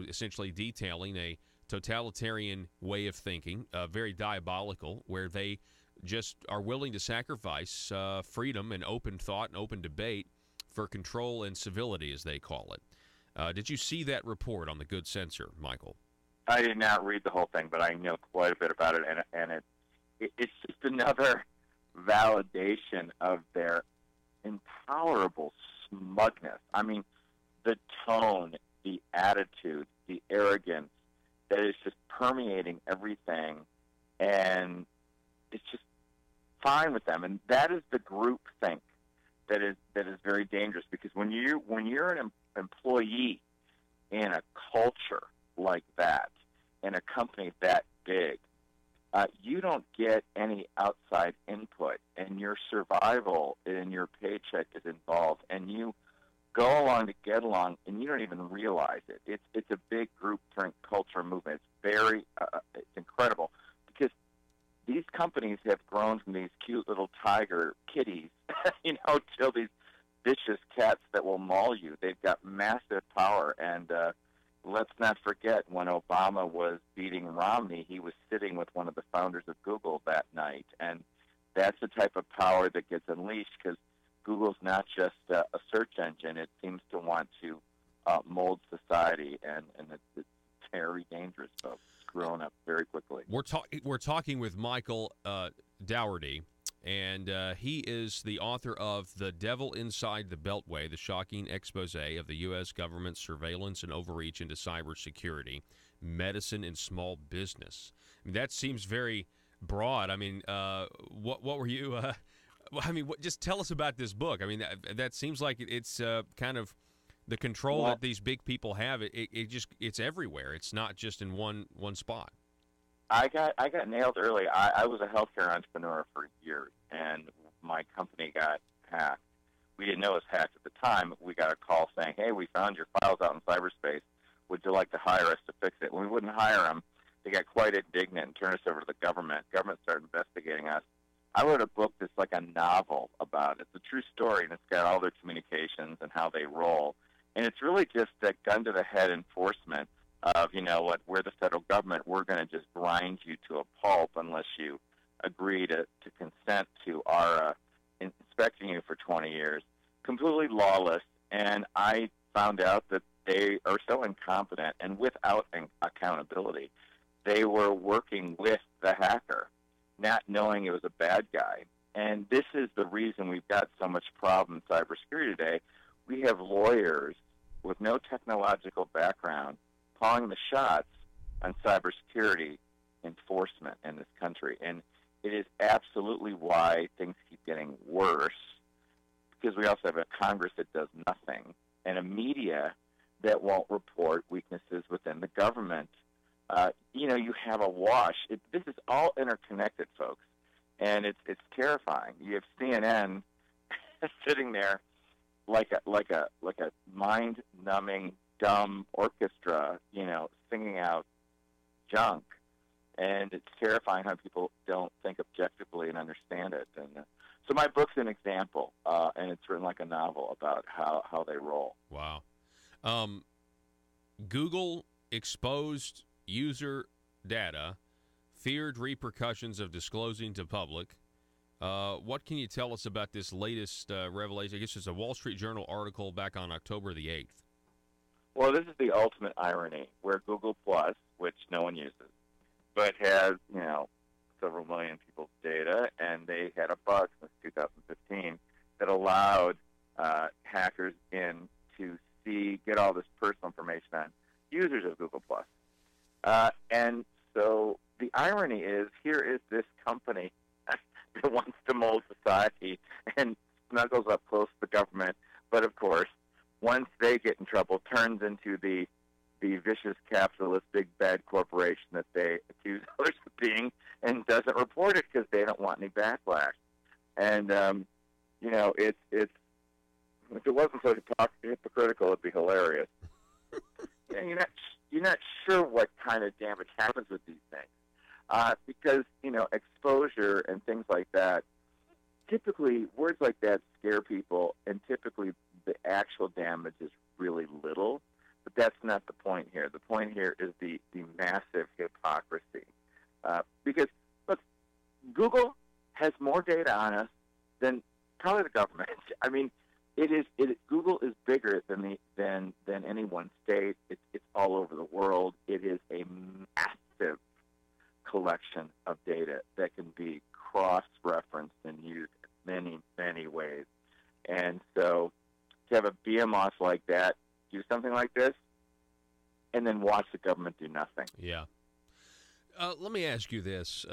essentially detailing a totalitarian way of thinking, very diabolical, where they just are willing to sacrifice freedom and open thought and open debate for control and civility, as they call it. Did you see that report on the Good Censor, Michael? I did not read the whole thing, but I know quite a bit about it, and it's just another validation of their intolerable smugness. I mean, the tone, the attitude, the arrogance that is just permeating everything, and it's just fine with them. And that is the group think that is very dangerous, because when you're an employee in a culture like that, in a company that big, you don't get any outside input, and your survival and your paycheck is involved, and you go along to get along, and you don't even realize it. It's a big group culture movement. It's very it's incredible, because these companies have grown from these cute little tiger kitties, till these vicious cats that will maul you. They've got massive power, and let's not forget, when Obama was beating Romney, he was sitting with one of the founders of Google that night, and that's the type of power that gets unleashed, because Google's not just a search engine. It seems to want to mold society, and it's very dangerous, folks. It's growing up very quickly. We're talking with Michael Dougherty, and he is the author of The Devil Inside the Beltway, the shocking expose of the U.S. government's surveillance and overreach into cybersecurity, medicine, and small business. I mean, that seems very broad. I mean, what were you... just tell us about this book. I mean, that seems like it's kind of the control that these big people have. It's everywhere. It's not just in one spot. I got nailed early. I was a healthcare entrepreneur for years, and my company got hacked. We didn't know it was hacked at the time. We got a call saying, "Hey, we found your files out in cyberspace. Would you like to hire us to fix it?" When we wouldn't hire them, they got quite indignant and turned us over to the government. Government started investigating us. I wrote a book that's like a novel about it. It's a true story, and it's got all their communications and how they roll. And it's really just a gun-to-the-head enforcement of, we're the federal government. We're going to just grind you to a pulp unless you agree to consent to our inspecting you for 20 years. Completely lawless. And I found out that they are so incompetent and without accountability. They were working with the hacker, not knowing it was a bad guy. And this is the reason we've got so much problem in cybersecurity today. We have lawyers with no technological background calling the shots on cybersecurity enforcement in this country. And it is absolutely why things keep getting worse, because we also have a Congress that does nothing and a media that won't report weaknesses within the government. You have a wash. This is all interconnected, folks, and it's terrifying. You have CNN sitting there like a mind-numbing, dumb orchestra, singing out junk, and it's terrifying how people don't think objectively and understand it. And so my book's an example, and it's written like a novel about how they roll. Wow. Google exposed user data, feared repercussions of disclosing to public. What can you tell us about this latest revelation? I guess it's a Wall Street Journal article back on October the 8th. Well, this is the ultimate irony, where Google Plus, which no one uses, but has, several million people's data, and they had a bug since 2015 that allowed hackers in to get all this personal information on users of Google Plus. And so the irony is, here is this company that wants to mold society and snuggles up close to the government, but of course, once they get in trouble, turns into the vicious capitalist big bad corporation that they accuse others of being, and doesn't report it because they don't want any backlash. And it's if it wasn't so hypocritical, it'd be hilarious. And you're not sure what kind of damage happens with these things, because exposure and things like that. Typically, words like that scare people, and typically the actual damage is really little. But that's not the point here. The point here is the massive hypocrisy. Because, look, Google has more data on us than probably the government. I mean, Google is bigger than any one state. It's all over the world. It is a massive collection of data that can be cross-referenced and used to have a BMOS like that do something like this and then watch the government do nothing. Yeah. Let me ask you this.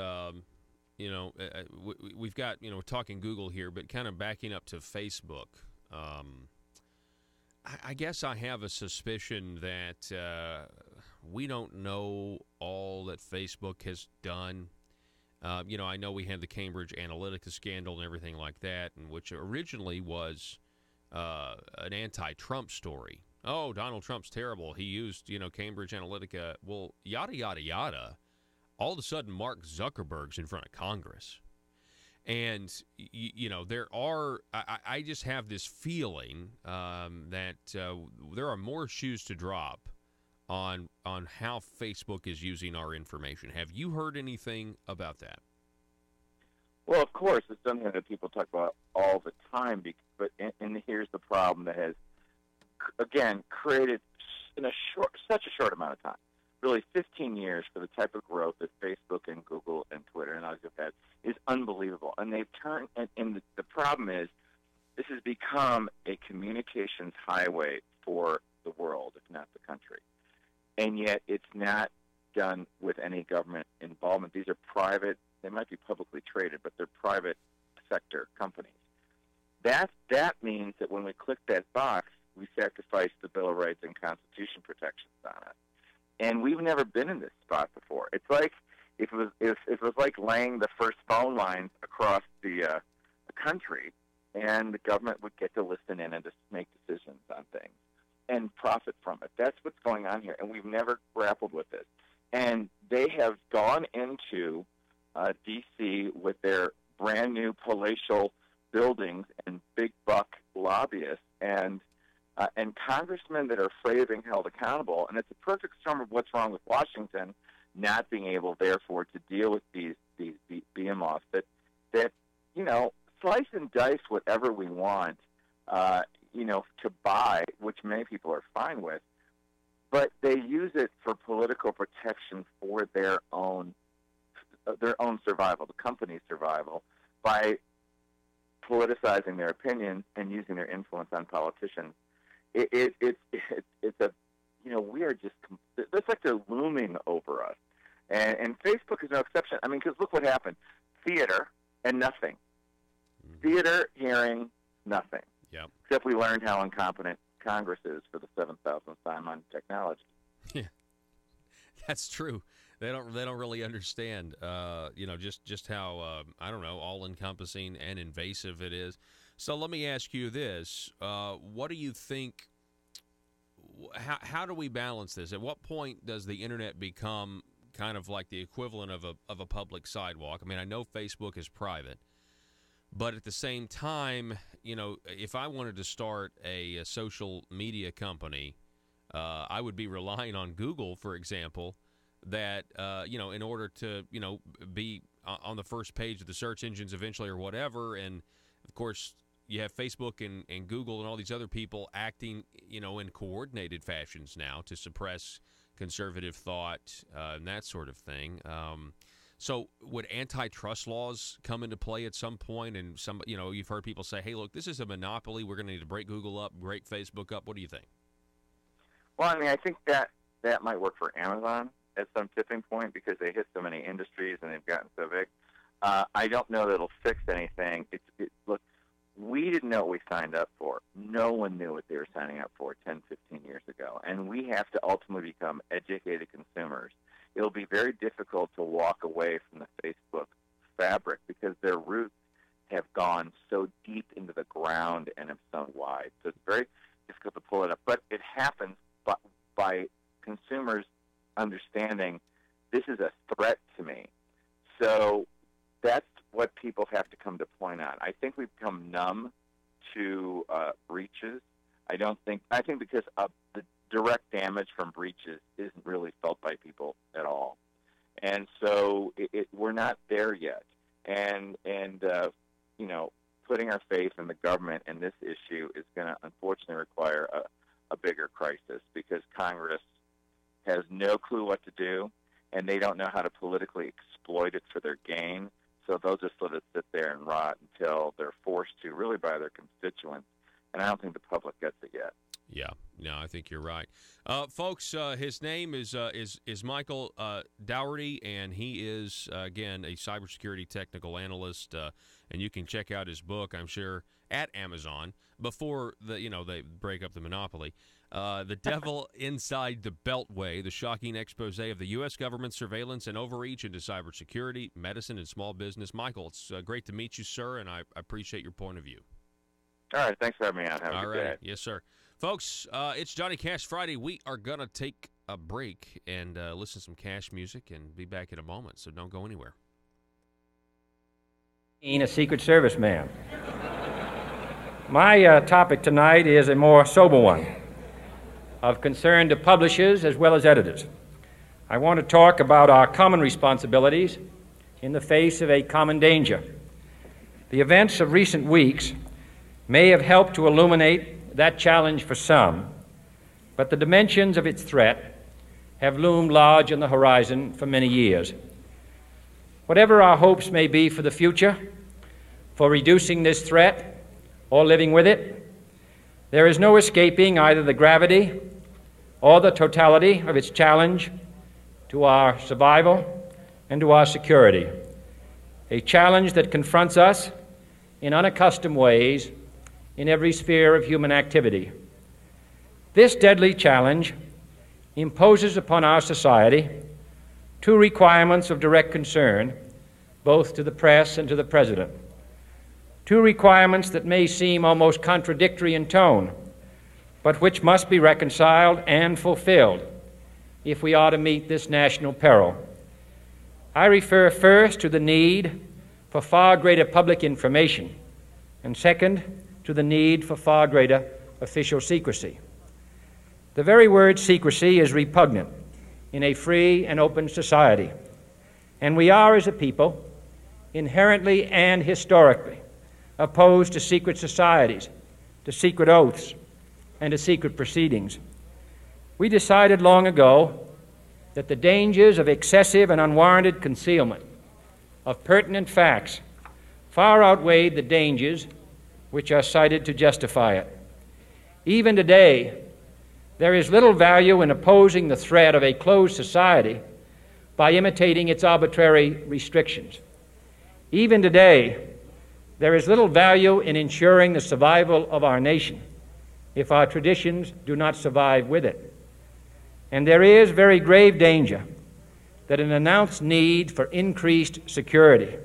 We've got, we're talking Google here, but kind of backing up to Facebook. I guess I have a suspicion that we don't know all that Facebook has done. I know we had the Cambridge Analytica scandal and everything like that, and which originally was an anti-Trump story. Oh, Donald Trump's terrible. He used, Cambridge Analytica. Well, yada, yada, yada. All of a sudden, Mark Zuckerberg's in front of Congress. And, there are, I just have this feeling that there are more shoes to drop on how Facebook is using our information. Have you heard anything about that? Well, of course, it's something that people talk about all the time, but here's the problem that has, again, created in such a short amount of time, really 15 years for the type of growth that Facebook and Google and Twitter and others have had is unbelievable. And they've turned, and the problem is this has become a communications highway for the world, if not the country. And yet it's not done with any government involvement. These are private, they might be publicly traded, but they're private sector companies. That means that when we click that box, we sacrifice the Bill of Rights and Constitution protections on it. And we've never been in this spot before. It's like if it was like laying the first phone lines across the country, and the government would get to listen in and just make decisions on things and profit from it. That's what's going on here, and we've never grappled with this. And they have gone into D.C. with their brand new palatial buildings and big buck lobbyists and congressmen that are afraid of being held accountable. And it's a perfect storm of what's wrong with Washington, not being able, therefore, to deal with these behemoths that slice and dice whatever we want, to buy, which many people are fine with, but they use it for political protection for their own survival, the company's survival, by politicizing their opinions and using their influence on politicians. It's a we are just, it's like they're looming over us. And Facebook is no exception. I mean, because look what happened. Theater and nothing. Theater, hearing, nothing. Yeah. Except we learned how incompetent Congress is for the 7,000th time on technology. Yeah, that's true. They don't really understand, just how all-encompassing and invasive it is. So let me ask you this: what do you think? How do we balance this? At what point does the internet become kind of like the equivalent of a public sidewalk? I mean, I know Facebook is private, but at the same time, if I wanted to start a social media company, I would be relying on Google, for example, that, in order to, be on the first page of the search engines eventually or whatever. And, of course, you have Facebook and Google and all these other people acting, in coordinated fashions now to suppress conservative thought and that sort of thing. So would antitrust laws come into play at some point? And you've heard people say, hey, look, this is a monopoly. We're going to need to break Google up, break Facebook up. What do you think? Well, I mean, I think that might work for Amazon at some tipping point because they hit so many industries and they've gotten so big. I don't know that it'll fix anything. Look, we didn't know what we signed up for. No one knew what they were signing up for 10, 15 years ago. And we have to ultimately become educated consumers. It'll be very difficult to walk away from the Facebook fabric because their roots have gone so deep into the ground and have so wide. So it's very difficult to pull it up. But it happens by consumers understanding this is a threat to me. So that's what people have to come to point on. I think we've become numb to breaches. I think because the direct damage from breaches isn't really felt by people at all. And so we're not there yet. And putting our faith in the government in this issue is going to unfortunately require a bigger crisis because Congress has no clue what to do, and they don't know how to politically exploit it for their gain. So they'll just let it sit there and rot until they're forced to, really by their constituents, and I don't think the public gets it yet. Yeah, no, I think you're right. Folks, his name is Michael Dougherty, and he is, again, a cybersecurity technical analyst, and you can check out his book, I'm sure, at Amazon before they break up the monopoly. The Devil Inside the Beltway, the shocking expose of the U.S. government's surveillance and overreach into cybersecurity, medicine, and small business. Michael, it's great to meet you, sir, and I appreciate your point of view. All right, thanks for having me on. Have a good day. Yes, sir. Folks, it's Johnny Cash Friday. We are going to take a break and listen to some Cash music and be back in a moment, so don't go anywhere. A Secret Service man. My topic tonight is a more sober one, of concern to publishers as well as editors. I want to talk about our common responsibilities in the face of a common danger. The events of recent weeks may have helped to illuminate that challenge for some, but the dimensions of its threat have loomed large on the horizon for many years. Whatever our hopes may be for the future, for reducing this threat or living with it, there is no escaping either the gravity or the totality of its challenge to our survival and to our security, a challenge that confronts us in unaccustomed ways in every sphere of human activity. This deadly challenge imposes upon our society two requirements of direct concern, both to the press and to the President. Two requirements that may seem almost contradictory in tone, but which must be reconciled and fulfilled if we are to meet this national peril. I refer first to the need for far greater public information, and second, to the need for far greater official secrecy. The very word secrecy is repugnant in a free and open society, and we are, as a people, inherently and historically opposed to secret societies, to secret oaths, and to secret proceedings. We decided long ago that the dangers of excessive and unwarranted concealment of pertinent facts far outweighed the dangers which are cited to justify it. Even today, there is little value in opposing the threat of a closed society by imitating its arbitrary restrictions. Even today, there is little value in ensuring the survival of our nation if our traditions do not survive with it. And there is very grave danger that an announced need for increased security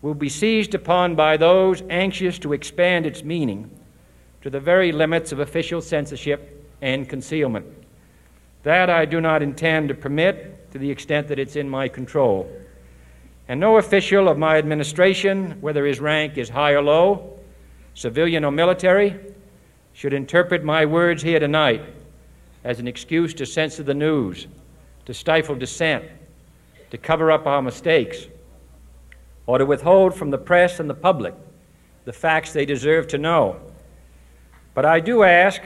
will be seized upon by those anxious to expand its meaning to the very limits of official censorship and concealment. That I do not intend to permit to the extent that it's in my control. And no official of my administration, whether his rank is high or low, civilian or military, should interpret my words here tonight as an excuse to censor the news, to stifle dissent, to cover up our mistakes, or to withhold from the press and the public the facts they deserve to know. But I do ask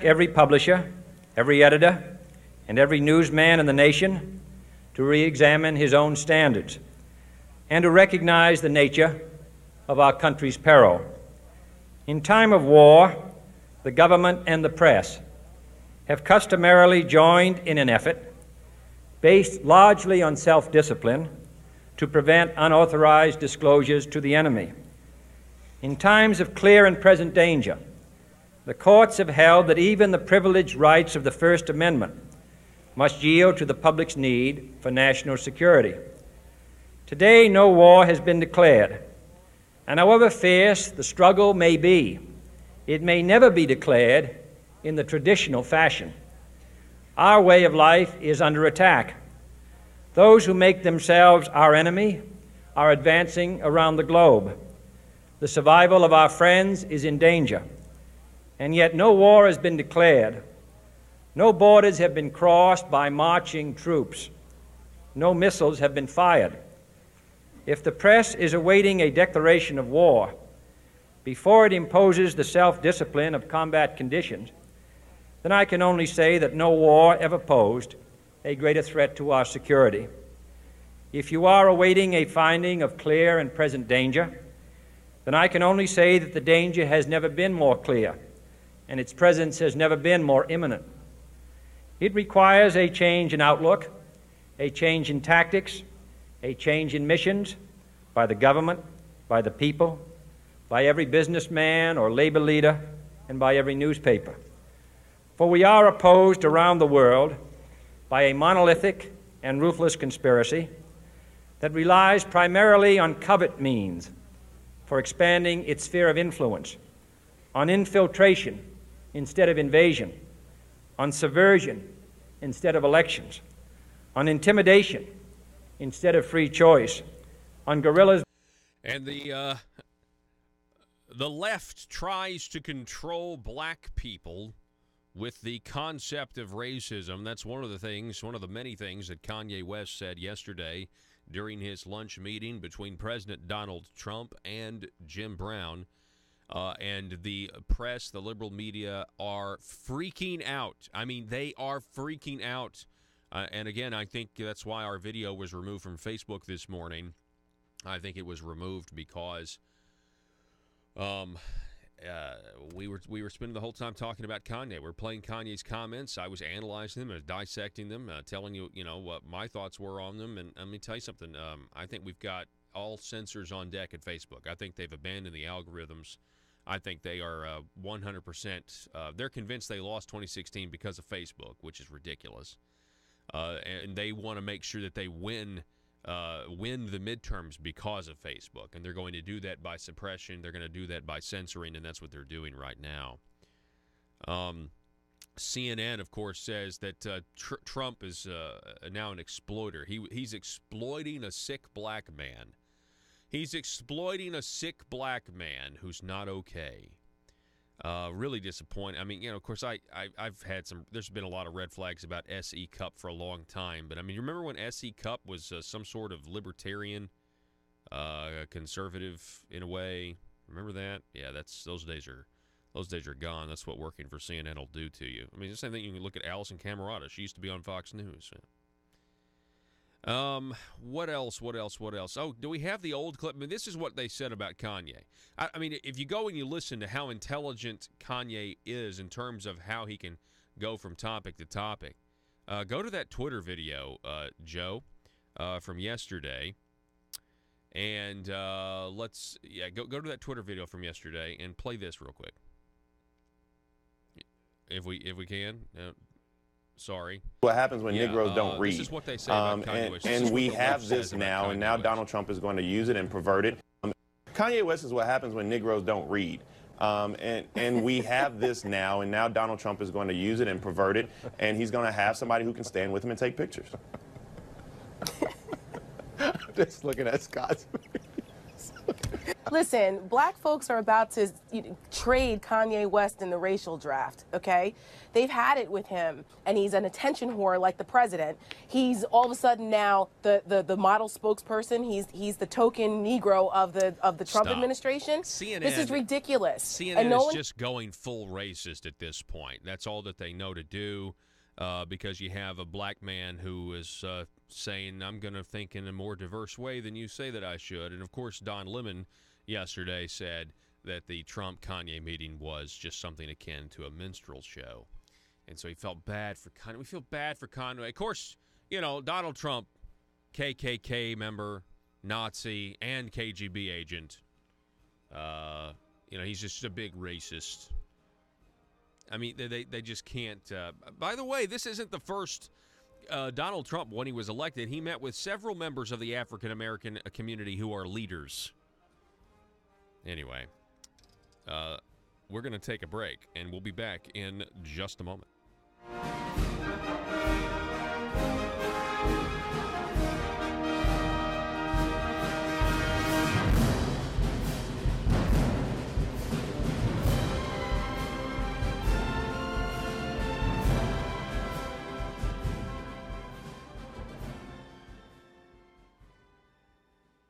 every publisher, every editor, and every newsman in the nation to re-examine his own standards and to recognize the nature of our country's peril. In time of war, the government and the press have customarily joined in an effort based largely on self-discipline to prevent unauthorized disclosures to the enemy. In times of clear and present danger, the courts have held that even the privileged rights of the First Amendment must yield to the public's need for national security. Today, no war has been declared, and however fierce the struggle may be, it may never be declared in the traditional fashion. Our way of life is under attack. Those who make themselves our enemy are advancing around the globe. The survival of our friends is in danger, and yet no war has been declared. No borders have been crossed by marching troops. No missiles have been fired. If the press is awaiting a declaration of war before it imposes the self-discipline of combat conditions, then I can only say that no war ever posed a greater threat to our security. If you are awaiting a finding of clear and present danger, then I can only say that the danger has never been more clear, and its presence has never been more imminent. It requires a change in outlook, a change in tactics, a change in missions by the government, by the people, by every businessman or labor leader, and by every newspaper. For we are opposed around the world by a monolithic and ruthless conspiracy that relies primarily on covert means for expanding its sphere of influence, on infiltration instead of invasion, on subversion instead of elections, on intimidation instead of free choice, on guerrillas. And the left tries to control black people with the concept of racism. That's one of the many things that Kanye West said yesterday during his lunch meeting between President Donald Trump and Jim Brown. And the press, the liberal media, are freaking out. I mean, they are freaking out. And again, I think that's why our video was removed from Facebook this morning. I think it was removed because we were spending the whole time talking about Kanye. We're playing Kanye's comments. I was analyzing them, dissecting them, telling you, what my thoughts were on them. And let me tell you something. I think we've got all sensors on deck at Facebook. I think they've abandoned the algorithms. I think they are 100%. They're convinced they lost 2016 because of Facebook, which is ridiculous. And they want to make sure that they win the midterms because of Facebook. And they're going to do that by suppression. They're going to do that by censoring, and that's what they're doing right now. CNN, of course, says that Trump is now an exploiter. He's exploiting a sick black man. He's exploiting a sick black man who's not okay. Really disappointing. I mean, of course, I've had there's been a lot of red flags about S.E. Cupp for a long time. But, I mean, you remember when S.E. Cupp was some sort of libertarian, conservative in a way? Remember that? Yeah, those days are gone. That's what working for CNN will do to you. I mean, it's the same thing. You can look at Allison Camerata. She used to be on Fox News. What else? Oh, do we have the old clip? I mean, this is what they said about Kanye. I mean, if you go and you listen to how intelligent Kanye is in terms of how he can go from topic to topic, go to that Twitter video, Joe, from yesterday, and go to that Twitter video from yesterday and play this real quick, if we can. Sorry. What happens when Negroes don't read? This is what they say about Kanye West. And we have this now, and now Donald Trump is going to use it and pervert it. Kanye West is what happens when Negroes don't read. And we have this now, and now Donald Trump is going to use it and pervert it, and he's going to have somebody who can stand with him and take pictures. I'm just looking at Scott's. Listen, black folks are about to trade Kanye West in the racial draft, okay? They've had it with him, and he's an attention whore like the president. He's all of a sudden now the model spokesperson. He's the token Negro of the Trump administration. CNN, this is ridiculous. CNN is just going full racist at this point. That's all that they know to do, because you have a black man who is saying, I'm going to think in a more diverse way than you say that I should. And, of course, Don Lemon yesterday said that the Trump-Kanye meeting was just something akin to a minstrel show. And so he felt bad for Kanye. We feel bad for Kanye. Of course, Donald Trump, KKK member, Nazi, and KGB agent. He's just a big racist. I mean, they just can't. By the way, this isn't the first Donald Trump, when he was elected, he met with several members of the African-American community who are leaders. Anyway, we're going to take a break, and we'll be back in just a moment.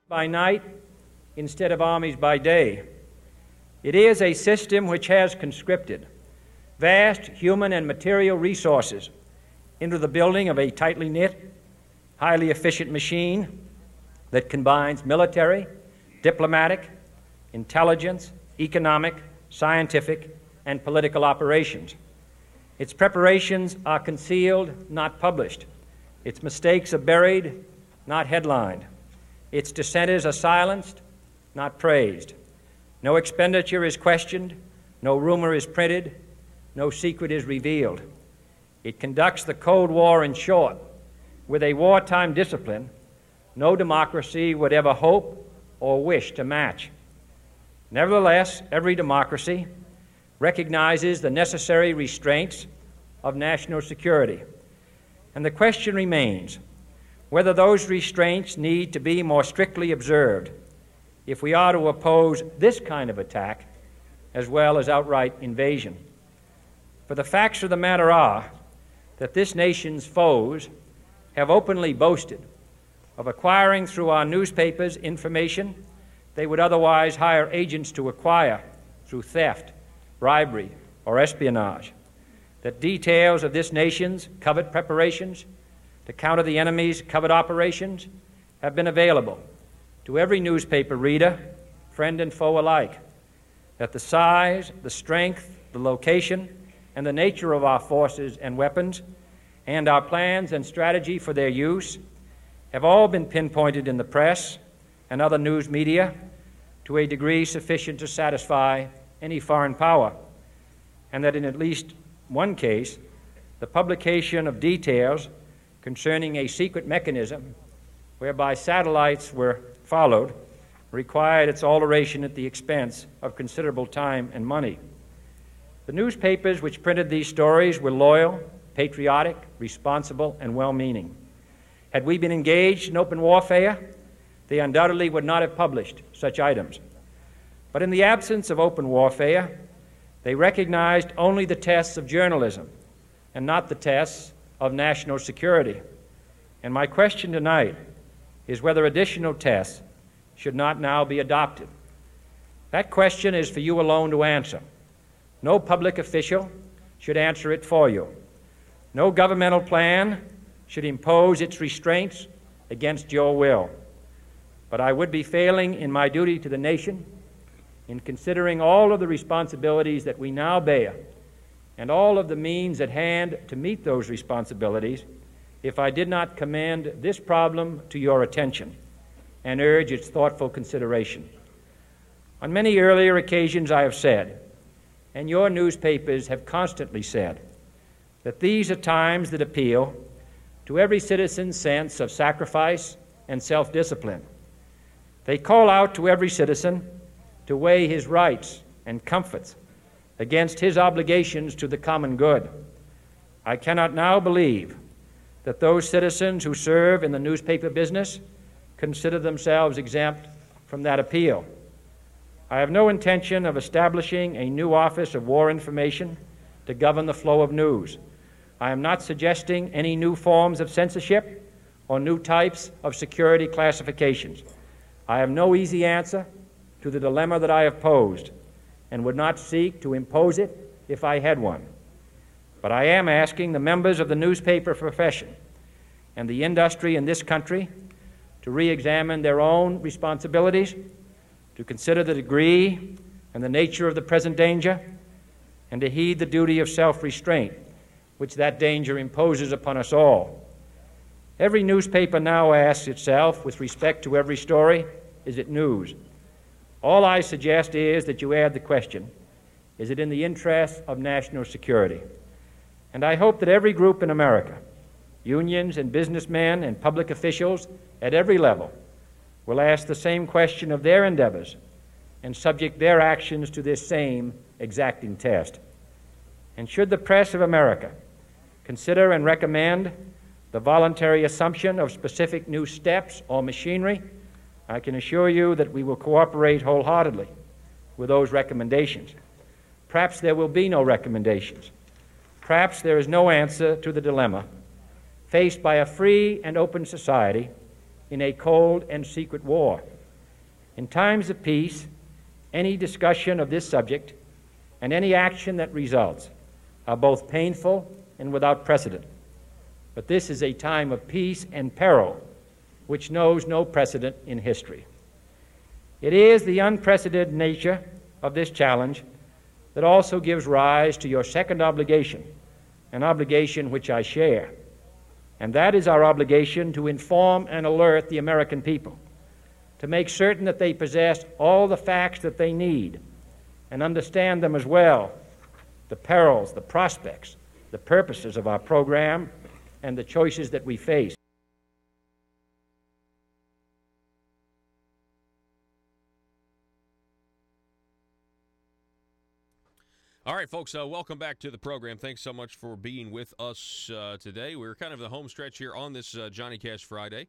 By night instead of armies by day. It is a system which has conscripted vast human and material resources into the building of a tightly knit, highly efficient machine that combines military, diplomatic, intelligence, economic, scientific, and political operations. Its preparations are concealed, not published. Its mistakes are buried, not headlined. Its dissenters are silenced, not praised. No expenditure is questioned, no rumor is printed, no secret is revealed. It conducts the Cold War, in short, with a wartime discipline no democracy would ever hope or wish to match. Nevertheless, every democracy recognizes the necessary restraints of national security. And the question remains whether those restraints need to be more strictly observed if we are to oppose this kind of attack as well as outright invasion. For the facts of the matter are that this nation's foes have openly boasted of acquiring through our newspapers information they would otherwise hire agents to acquire through theft, bribery, or espionage, that details of this nation's covert preparations to counter the enemy's covert operations have been available to every newspaper reader, friend and foe alike, that the size, the strength, the location, and the nature of our forces and weapons, and our plans and strategy for their use have all been pinpointed in the press and other news media to a degree sufficient to satisfy any foreign power, and that in at least one case, the publication of details concerning a secret mechanism whereby satellites were followed required its alteration at the expense of considerable time and money. The newspapers which printed these stories were loyal, patriotic, responsible, and well-meaning. Had we been engaged in open warfare, they undoubtedly would not have published such items. But in the absence of open warfare, they recognized only the tests of journalism and not the tests of national security. And my question tonight is whether additional tests should not now be adopted. That question is for you alone to answer. No public official should answer it for you. No governmental plan should impose its restraints against your will. But I would be failing in my duty to the nation in considering all of the responsibilities that we now bear and all of the means at hand to meet those responsibilities if I did not commend this problem to your attention and urge its thoughtful consideration. On many earlier occasions I have said, and your newspapers have constantly said, that these are times that appeal to every citizen's sense of sacrifice and self-discipline. They call out to every citizen to weigh his rights and comforts against his obligations to the common good. I cannot now believe that those citizens who serve in the newspaper business consider themselves exempt from that appeal. I have no intention of establishing a new Office of War Information to govern the flow of news. I am not suggesting any new forms of censorship or new types of security classifications. I have no easy answer to the dilemma that I have posed and would not seek to impose it if I had one. But I am asking the members of the newspaper profession and the industry in this country to re-examine their own responsibilities, to consider the degree and the nature of the present danger, and to heed the duty of self-restraint which that danger imposes upon us all. Every newspaper now asks itself, with respect to every story, is it news? All I suggest is that you add the question, is it in the interest of national security? And I hope that every group in America, unions and businessmen and public officials at every level, will ask the same question of their endeavors and subject their actions to this same exacting test. And should the press of America consider and recommend the voluntary assumption of specific new steps or machinery, I can assure you that we will cooperate wholeheartedly with those recommendations. Perhaps there will be no recommendations. Perhaps there is no answer to the dilemma faced by a free and open society in a cold and secret war. In times of peace, any discussion of this subject and any action that results are both painful and without precedent. But this is a time of peace and peril, which knows no precedent in history. It is the unprecedented nature of this challenge that also gives rise to your second obligation, an obligation which I share, and that is our obligation to inform and alert the American people, to make certain that they possess all the facts that they need and understand them as well, the perils, the prospects, the purposes of our program, and the choices that we face. All right, folks, welcome back to the program. Thanks so much for being with us today. We're kind of the home stretch here on this Johnny Cash Friday,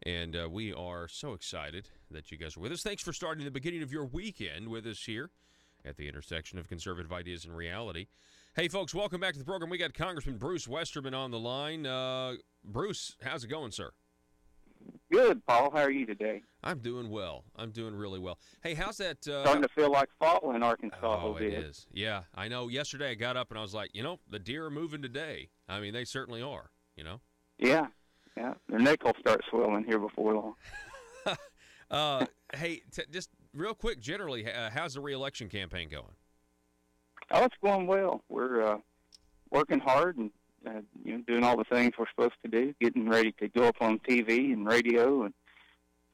and we are so excited that you guys are with us. Thanks for starting the beginning of your weekend with us here at the intersection of conservative ideas and reality. Hey, folks, welcome back to the program. We got Congressman Bruce Westerman on the line. Bruce, how's it going, sir? Good, Paul. How are you today? I'm doing well. I'm doing really well. Hey, how's that? Starting to feel like fall in Arkansas a little bit. It is. Yeah, I know. Yesterday I got up and I was like, the deer are moving today. I mean, they certainly are, Yeah. Their neck will start swelling here before long. Hey, just real quick, generally, how's the re-election campaign going? Oh, it's going well. We're working hard and doing all the things we're supposed to do, getting ready to go up on TV and radio and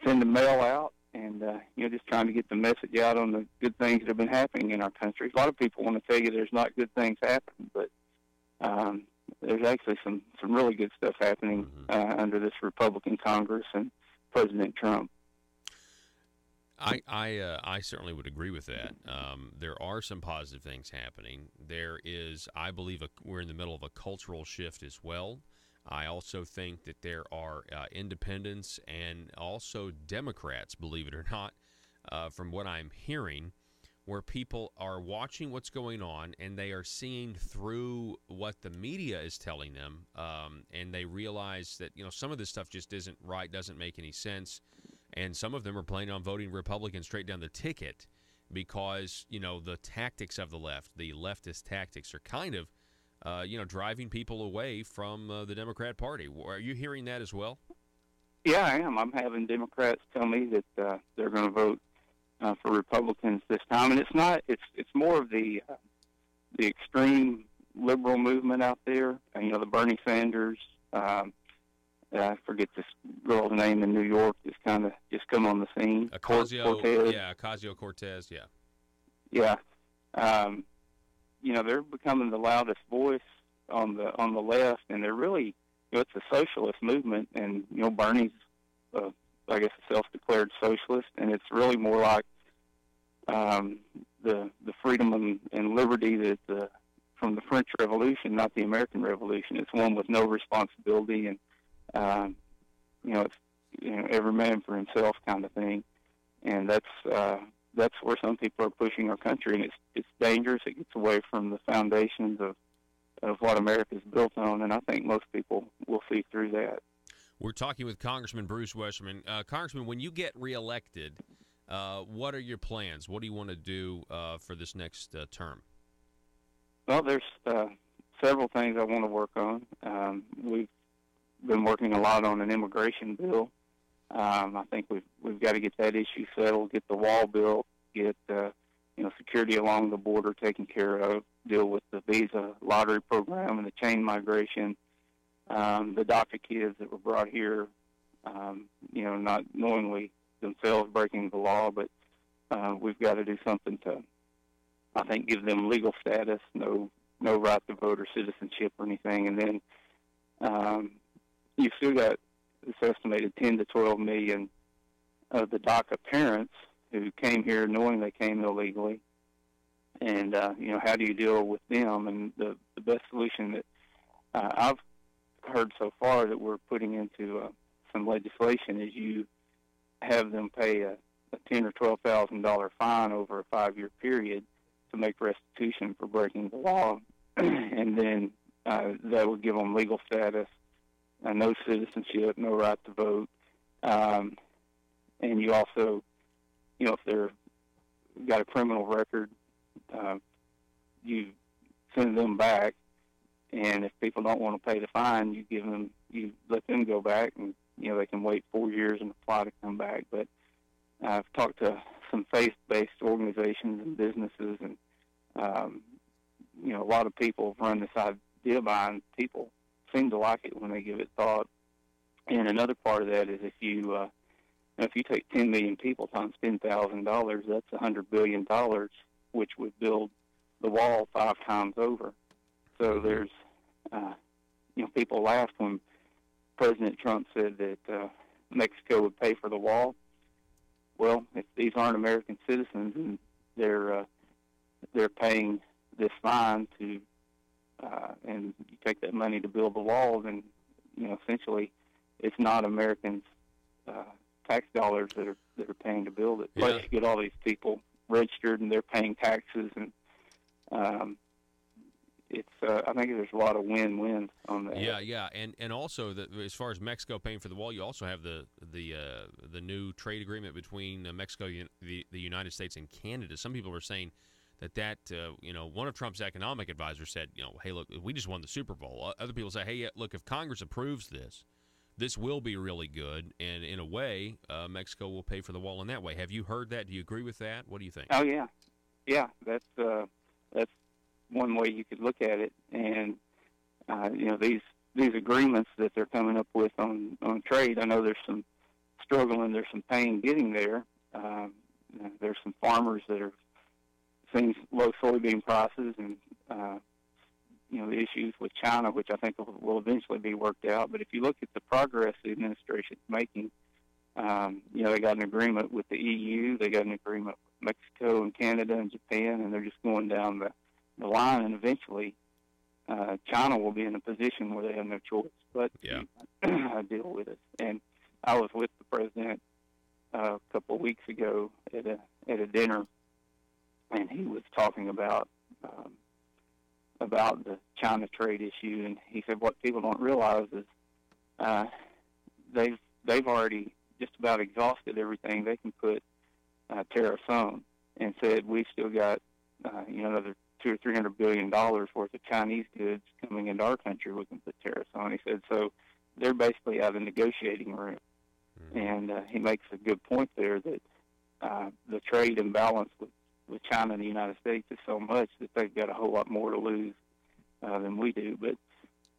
send the mail out, and just trying to get the message out on the good things that have been happening in our country. A lot of people want to tell you there's not good things happening, but there's actually some really good stuff happening under this Republican Congress and President Trump. I certainly would agree with that. There are some positive things happening. There is, I believe, we're in the middle of a cultural shift as well. I also think that there are independents and also Democrats, believe it or not, from what I'm hearing, where people are watching what's going on and they are seeing through what the media is telling them, and they realize that some of this stuff just isn't right, doesn't make any sense. And some of them are planning on voting Republican straight down the ticket because, the tactics of the left, the leftist tactics are kind of, driving people away from the Democrat Party. Are you hearing that as well? Yeah, I am. I'm having Democrats tell me that they're going to vote for Republicans this time. And it's not, it's more of the extreme liberal movement out there. The Bernie Sanders, I forget this girl's name in New York. Just come on the scene. Ocasio-Cortez. Yeah, Ocasio-Cortez. Yeah. Yeah. They're becoming the loudest voice on the left, and they're really, it's a socialist movement, and Bernie's, I guess, a self-declared socialist, and it's really more like the freedom and liberty that from the French Revolution, not the American Revolution. It's one with no responsibility and it's every man for himself kind of thing, and that's where some people are pushing our country, and it's dangerous. It gets away from the foundations of what America's built on, and I think most people will see through that. We're talking with Congressman Bruce Westerman. Congressman, when you get reelected, what are your plans? What do you want to do for this next term? Well, there's several things I want to work on. We've been working a lot on an immigration bill. I think we've got to get that issue settled, get the wall built, get security along the border taken care of, deal with the visa lottery program and the chain migration, the DACA kids that were brought here, not knowingly themselves breaking the law, but we've got to do something to, I think, give them legal status, no right to vote or citizenship or anything, and then you've still got this estimated 10 to 12 million of the DACA parents who came here knowing they came illegally. And, how do you deal with them? And the best solution that I've heard so far that we're putting into some legislation is you have them pay a $10,000 or $12,000 fine over a 5-year period to make restitution for breaking the law. And then that would give them legal status, no citizenship, no right to vote. And you also, if they're got a criminal record, you send them back. And if people don't want to pay the fine, you let them go back and they can wait 4 years and apply to come back. But I've talked to some faith-based organizations and businesses, and a lot of people have run this idea by, and people seem to like it when they give it thought. And another part of that is if you take 10 million people times $10,000, that's $100 billion, which would build the wall 5 times over. So there's, people laughed when President Trump said that Mexico would pay for the wall. Well, if these aren't American citizens and they're paying this fine to, and you take that money to build the wall, then essentially it's not Americans' tax dollars that are paying to build it. Plus, you get all these people registered and they're paying taxes, and I think there's a lot of win-wins on that. Yeah, and also as far as Mexico paying for the wall, you also have the new trade agreement between Mexico, the United States, and Canada. Some people are saying that one of Trump's economic advisors said, hey, look, we just won the Super Bowl. Other people say, hey, look, if Congress approves this will be really good, and in a way, Mexico will pay for the wall in that way. Have you heard that? Do you agree with that? What do you think? Oh yeah, that's one way you could look at it. And these agreements that they're coming up with on trade, I know there's some struggle and there's some pain getting there. There's some farmers that are seeing low soybean prices, and the issues with China, which I think will eventually be worked out. But if you look at the progress the administration's making, they got an agreement with the EU, they got an agreement with Mexico and Canada and Japan, and they're just going down the line, and eventually China will be in a position where they have no choice but to deal with it. And I was with the president a couple of weeks ago at a dinner, and he was talking about the China trade issue, and he said what people don't realize is they've already just about exhausted everything they can put tariffs on, and said we've still got another $200 or $300 billion worth of Chinese goods coming into our country we can put tariffs on. He said so they're basically out of the negotiating room, and he makes a good point there that the trade imbalance with China and the United States is so much that they've got a whole lot more to lose than we do. But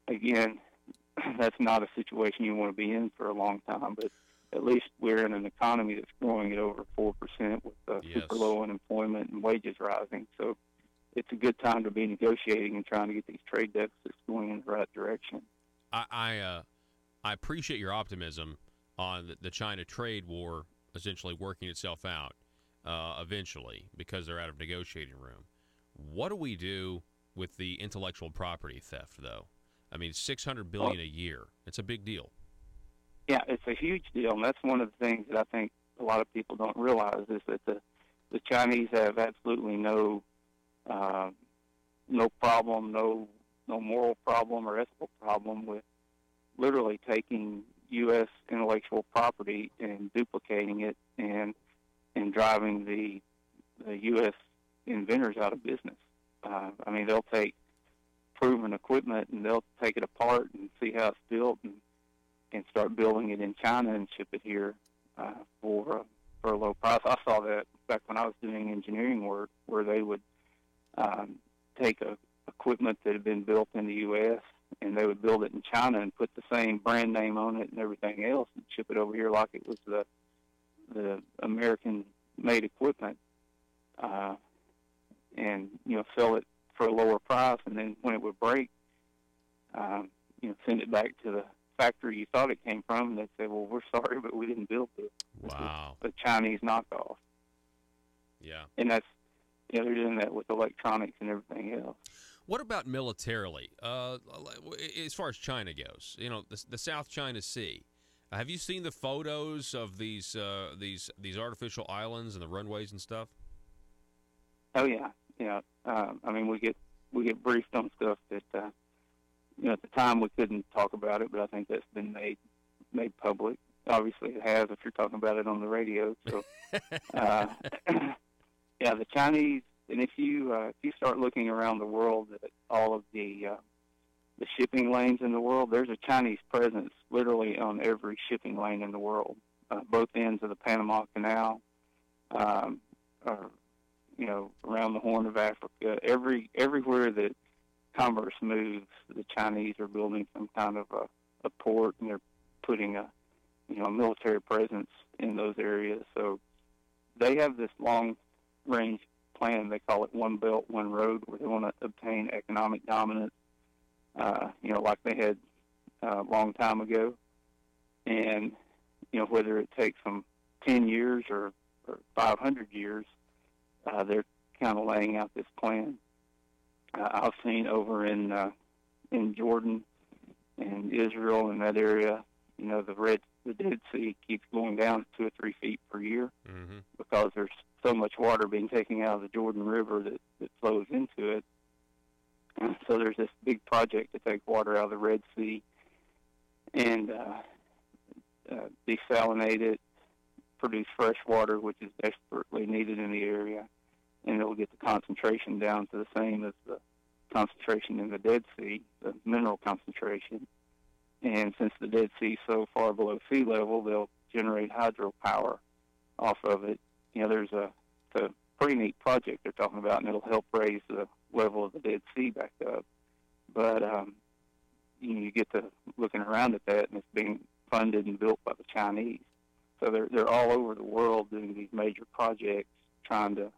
again, that's not a situation you want to be in for a long time. But at least we're in an economy that's growing at over 4% with super low unemployment and wages rising. So it's a good time to be negotiating and trying to get these trade deficits going in the right direction. I appreciate your optimism on the China trade war essentially working itself out. Eventually, because they're out of negotiating room. What do we do with the intellectual property theft, though? I mean, $600 billion a year. It's a big deal. Yeah, it's a huge deal, and that's one of the things that I think a lot of people don't realize is that the Chinese have absolutely no problem, no moral problem or ethical problem with literally taking U.S. intellectual property and duplicating it and driving the U.S. inventors out of business. I mean, they'll take proven equipment and they'll take it apart and see how it's built and start building it in China and ship it here for a low price. I saw that back when I was doing engineering work, where they would take equipment that had been built in the U.S. and they would build it in China and put the same brand name on it and everything else and ship it over here like it was the American-made equipment, and sell it for a lower price, and then when it would break, send it back to the factory you thought it came from, and they'd say, "Well, we're sorry, but we didn't build it. Wow, a Chinese knockoff." Yeah, and that's they're doing that with electronics and everything else. What about militarily? As far as China goes, the South China Sea. Have you seen the photos of these artificial islands and the runways and stuff? Oh yeah. I mean, we get briefed on stuff that at the time we couldn't talk about it, but I think that's been made public. Obviously, it has if you're talking about it on the radio. So, yeah, the Chinese. And if you start looking around the world at all of the the shipping lanes in the world, there's a Chinese presence literally on every shipping lane in the world, both ends of the Panama Canal, or, you know, around the Horn of Africa. Everywhere that commerce moves, the Chinese are building some kind of a port, and they're putting a military presence in those areas. So they have this long-range plan. They call it One Belt, One Road, where they want to obtain economic dominance, like they had a long time ago. And, whether it takes them 10 years or 500 years, they're kind of laying out this plan. I've seen over in Jordan and Israel and that area, the Dead Sea keeps going down 2 or 3 feet per year because there's so much water being taken out of the Jordan River that flows into it. And so there's this big project to take water out of the Red Sea and desalinate it, produce fresh water, which is desperately needed in the area, and it'll get the concentration down to the same as the concentration in the Dead Sea, the mineral concentration. And since the Dead Sea is so far below sea level, they'll generate hydropower off of it. There's a pretty neat project they're talking about, and it'll help raise the level of the Dead Sea back up. But you get to looking around at that, and it's being funded and built by the Chinese. So they're all over the world doing these major projects, trying to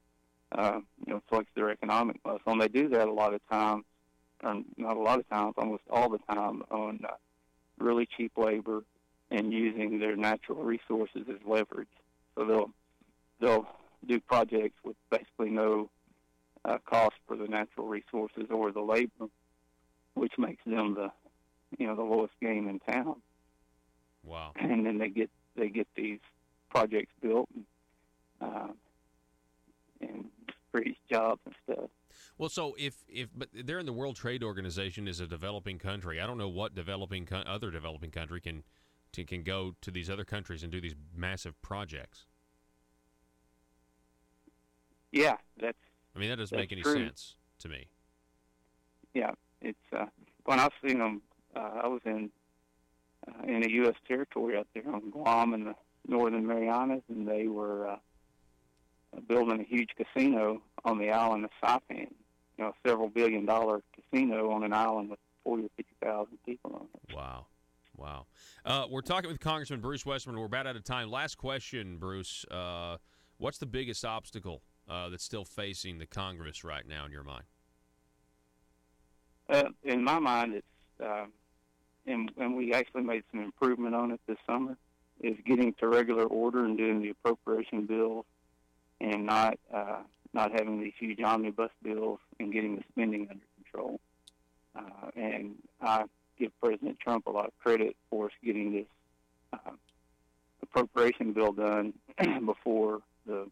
flex their economic muscle. And they do that a lot of times, or not a lot of times, almost all the time, on really cheap labor and using their natural resources as leverage. So they'll do projects with basically no cost for the natural resources or the labor, which makes them the lowest game in town. Wow! And then they get these projects built and create jobs and stuff. Well, so but they're in the World Trade Organization is a developing country. I don't know what other developing country can go to these other countries and do these massive projects. Yeah, that doesn't make any true. sense to me. Yeah, it's when I've seen them, I was in a U.S. territory out there on Guam and the Northern Marianas, and they were building a huge casino on the island of Saipan. Several $billion-dollar casino on an island with 40 or 50,000 people on it. Wow. We're talking with Congressman Bruce Westerman. We're about out of time. Last question, Bruce. What's the biggest obstacle that's still facing the Congress right now in your mind? In my mind, it's and we actually made some improvement on it this summer, is getting to regular order and doing the appropriation bills and not having these huge omnibus bills and getting the spending under control. And I give President Trump a lot of credit for us getting this appropriation bill done before the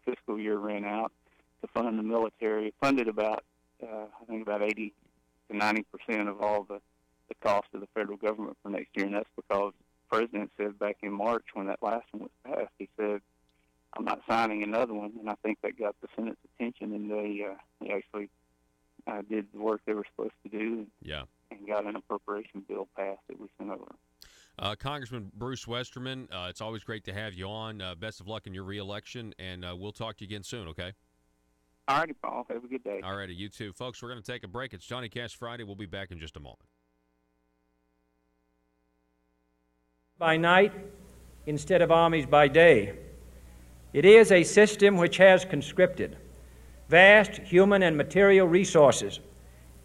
fiscal year ran out to fund the military. Funded about, I think about 80 to 90% of all the cost of the federal government for next year, and that's because the President said back in March when that last one was passed, he said, I'm not signing another one, and I think that got the Senate's attention, and they actually did the work they were supposed to do and got an appropriation bill passed that we sent over. Congressman Bruce Westerman, it's always great to have you on. Best of luck in your reelection, and we'll talk to you again soon, okay? All righty, Paul. Have a good day. All righty, you too. Folks, we're going to take a break. It's Johnny Cash Friday. We'll be back in just a moment. By night instead of armies by day. It is a system which has conscripted vast human and material resources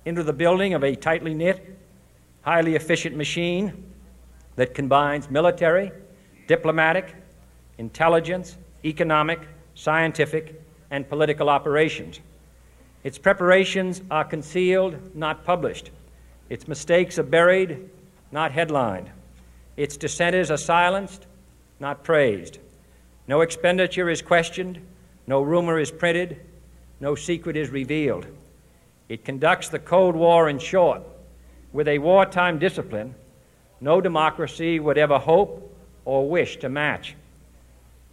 into the building of a tightly knit, highly efficient machine that combines military, diplomatic, intelligence, economic, scientific, and political operations. Its preparations are concealed, not published. Its mistakes are buried, not headlined. Its dissenters are silenced, not praised. No expenditure is questioned, no rumor is printed, no secret is revealed. It conducts the Cold War, in short, with a wartime discipline no democracy would ever hope or wish to match.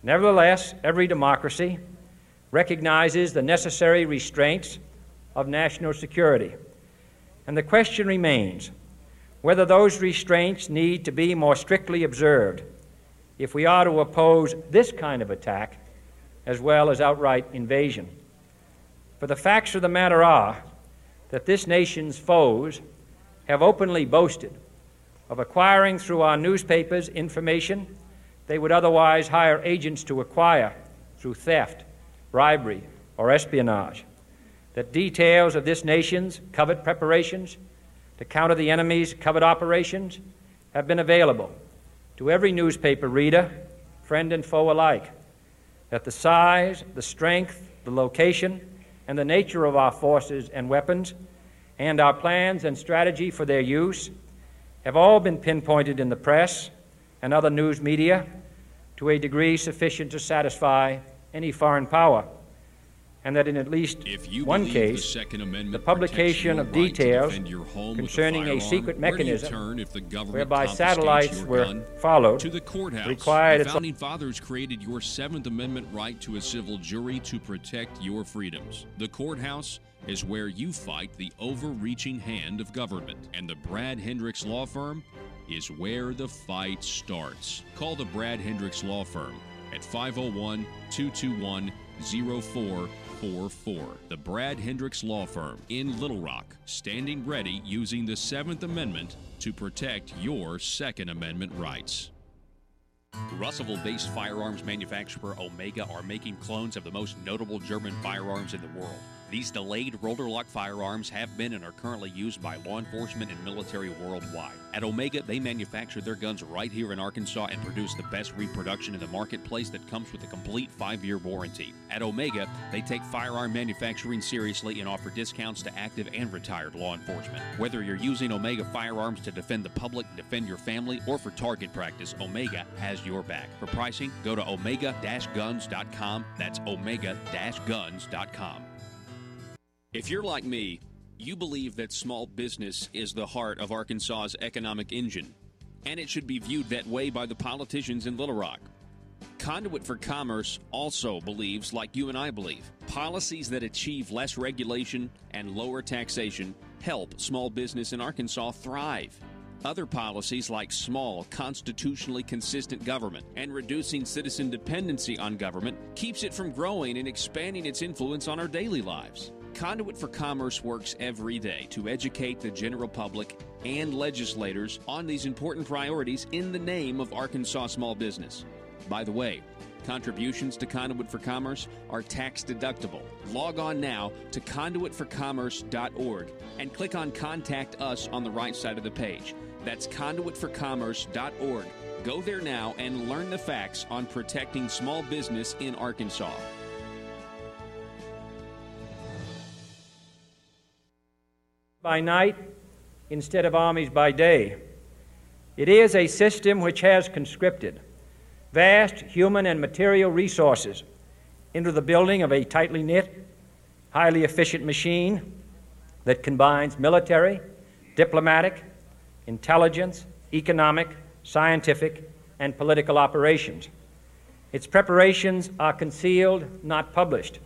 Nevertheless, every democracy recognizes the necessary restraints of national security. And the question remains whether those restraints need to be more strictly observed if we are to oppose this kind of attack as well as outright invasion. For the facts of the matter are that this nation's foes have openly boasted of acquiring through our newspapers information they would otherwise hire agents to acquire through theft, bribery, or espionage, that details of this nation's covert preparations to counter the enemy's covert operations have been available to every newspaper reader, friend and foe alike, that the size, the strength, the location, and the nature of our forces and weapons, and our plans and strategy for their use have all been pinpointed in the press and other news media to a degree sufficient to satisfy any foreign power, and that in at least one case, the publication of details concerning a secret mechanism whereby satellites were followed required... The Founding Fathers created your Seventh Amendment right to a civil jury to protect your freedoms. The courthouse is where you fight the overreaching hand of government, and the Brad Hendricks Law Firm is where the fight starts. Call the Brad Hendricks Law Firm at 501-221-0444. The Brad Hendricks Law Firm in Little Rock, standing ready using the Seventh Amendment to protect your Second Amendment rights. Russellville-based firearms manufacturer Omega are making clones of the most notable German firearms in the world. These delayed rotor lock firearms have been and are currently used by law enforcement and military worldwide. At Omega, they manufacture their guns right here in Arkansas and produce the best reproduction in the marketplace that comes with a complete 5-year warranty. At Omega, they take firearm manufacturing seriously and offer discounts to active and retired law enforcement. Whether you're using Omega firearms to defend the public, defend your family, or for target practice, Omega has your back. For pricing, go to omega-guns.com. That's omega-guns.com. If you're like me, you believe that small business is the heart of Arkansas's economic engine, and it should be viewed that way by the politicians in Little Rock. Conduit for Commerce also believes, like you and I believe, policies that achieve less regulation and lower taxation help small business in Arkansas thrive. Other policies like small, constitutionally consistent government and reducing citizen dependency on government keeps it from growing and expanding its influence on our daily lives. Conduit for Commerce works every day to educate the general public and legislators on these important priorities in the name of Arkansas small business. By the way, contributions to Conduit for Commerce are tax deductible. Log on now to conduitforcommerce.org and click on Contact Us on the right side of the page. That's conduitforcommerce.org. Go there now and learn the facts on protecting small business in Arkansas. By night instead of armies by day. It is a system which has conscripted vast human and material resources into the building of a tightly knit, highly efficient machine that combines military, diplomatic, intelligence, economic, scientific, and political operations. Its preparations are concealed, not published.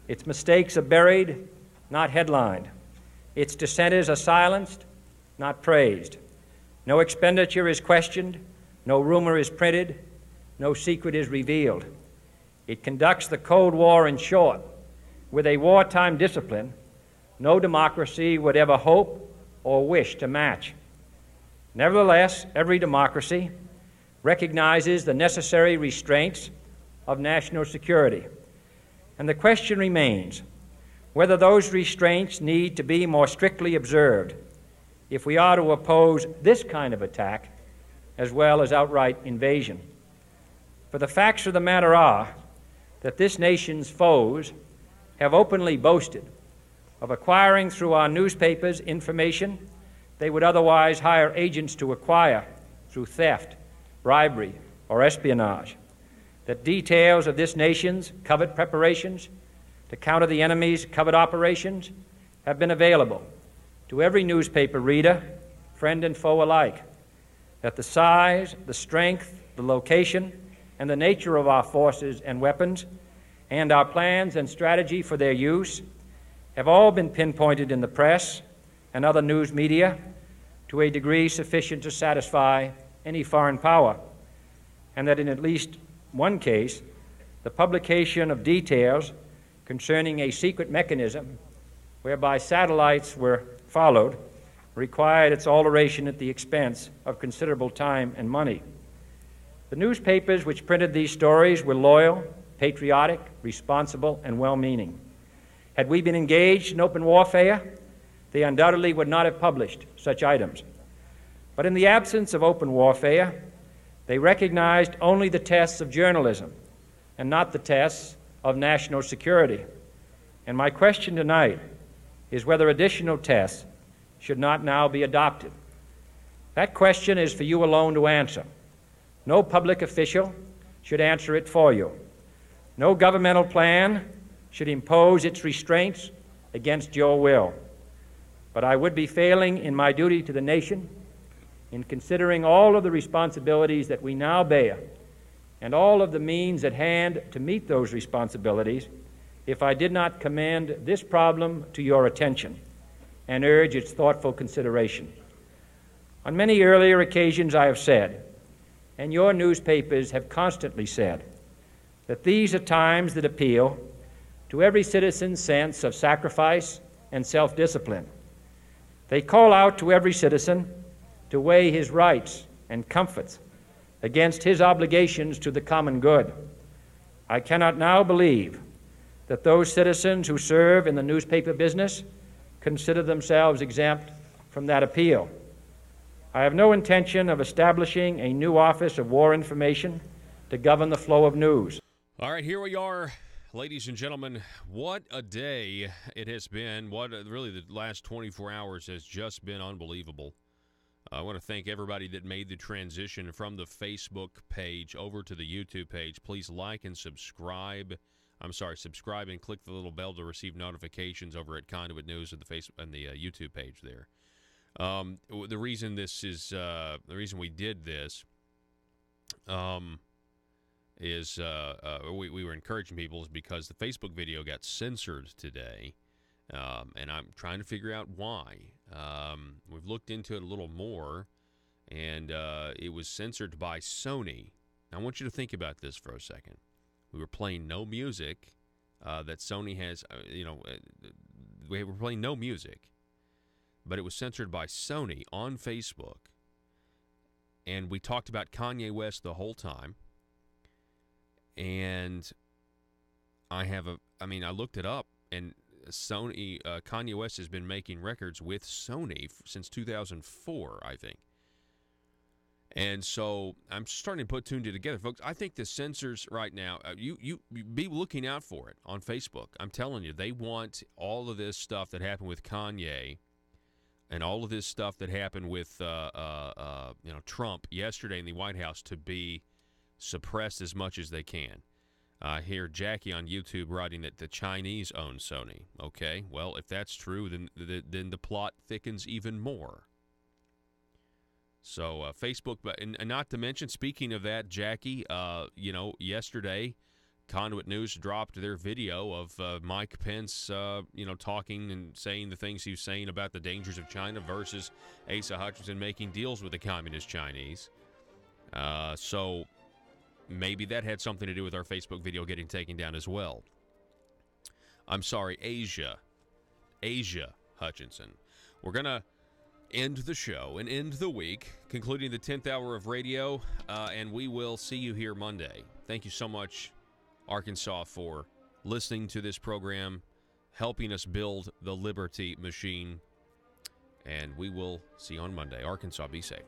Its mistakes are buried, not headlined. Its dissenters are silenced, not praised. No expenditure is questioned, no rumor is printed, no secret is revealed. It conducts the Cold War, in short, with a wartime discipline no democracy would ever hope or wish to match. Nevertheless, every democracy recognizes the necessary restraints of national security, and the question remains whether those restraints need to be more strictly observed if we are to oppose this kind of attack as well as outright invasion. For the facts of the matter are that this nation's foes have openly boasted of acquiring through our newspapers information they would otherwise hire agents to acquire through theft, bribery, or espionage, that details of this nation's covert preparations to counter the enemy's covert operations have been available to every newspaper reader, friend and foe alike, that the size, the strength, the location, and the nature of our forces and weapons, and our plans and strategy for their use have all been pinpointed in the press and other news media to a degree sufficient to satisfy any foreign power, and that in at least one case, the publication of details concerning a secret mechanism whereby satellites were followed required its alteration at the expense of considerable time and money. The newspapers which printed these stories were loyal, patriotic, responsible, and well-meaning. Had we been engaged in open warfare, they undoubtedly would not have published such items. But in the absence of open warfare, they recognized only the tests of journalism and not the tests of national security. And my question tonight is whether additional tests should not now be adopted. That question is for you alone to answer. No public official should answer it for you. No governmental plan should impose its restraints against your will. But I would be failing in my duty to the nation in considering all of the responsibilities that we now bear and all of the means at hand to meet those responsibilities if I did not commend this problem to your attention and urge its thoughtful consideration. On many earlier occasions I have said, and your newspapers have constantly said, that these are times that appeal to every citizen's sense of sacrifice and self-discipline. They call out to every citizen to weigh his rights and comforts against his obligations to the common good. I cannot now believe that those citizens who serve in the newspaper business consider themselves exempt from that appeal. I have no intention of establishing a new Office of War Information to govern the flow of news. All right, here we are, ladies and gentlemen. What a day it has been. Really, the last 24 hours has just been unbelievable. I want to thank everybody that made the transition from the Facebook page over to the YouTube page. Please like and subscribe. Subscribe and click the little bell to receive notifications over at Conduit News and the YouTube page there. The reason we did this is we were encouraging people is because the Facebook video got censored today, and I'm trying to figure out why. We've looked into it a little more, and it was censored by Sony. Now, I want you to think about this for a second. We were playing no music that Sony has, we were playing no music, but it was censored by Sony on Facebook. And we talked about Kanye West the whole time. And I looked it up, and Kanye West has been making records with Sony since 2004, I think. And so I'm starting to put two and two together, folks. I think the censors right now, you be looking out for it on Facebook. I'm telling you, they want all of this stuff that happened with Kanye and all of this stuff that happened with Trump yesterday in the White House to be suppressed as much as they can. I hear Jackie on YouTube writing that the Chinese own Sony. Okay, well, if that's true, then the plot thickens even more. So Facebook, and not to mention, speaking of that, Jackie, yesterday, Conduit News dropped their video of Mike Pence, talking and saying the things he was saying about the dangers of China versus Asa Hutchinson making deals with the communist Chinese. So maybe that had something to do with our Facebook video getting taken down as well. I'm sorry, Asia Hutchinson. We're going to end the show and end the week, concluding the 10th hour of radio, and we will see you here Monday. Thank you so much, Arkansas, for listening to this program, helping us build the Liberty Machine, and we will see you on Monday. Arkansas, be safe.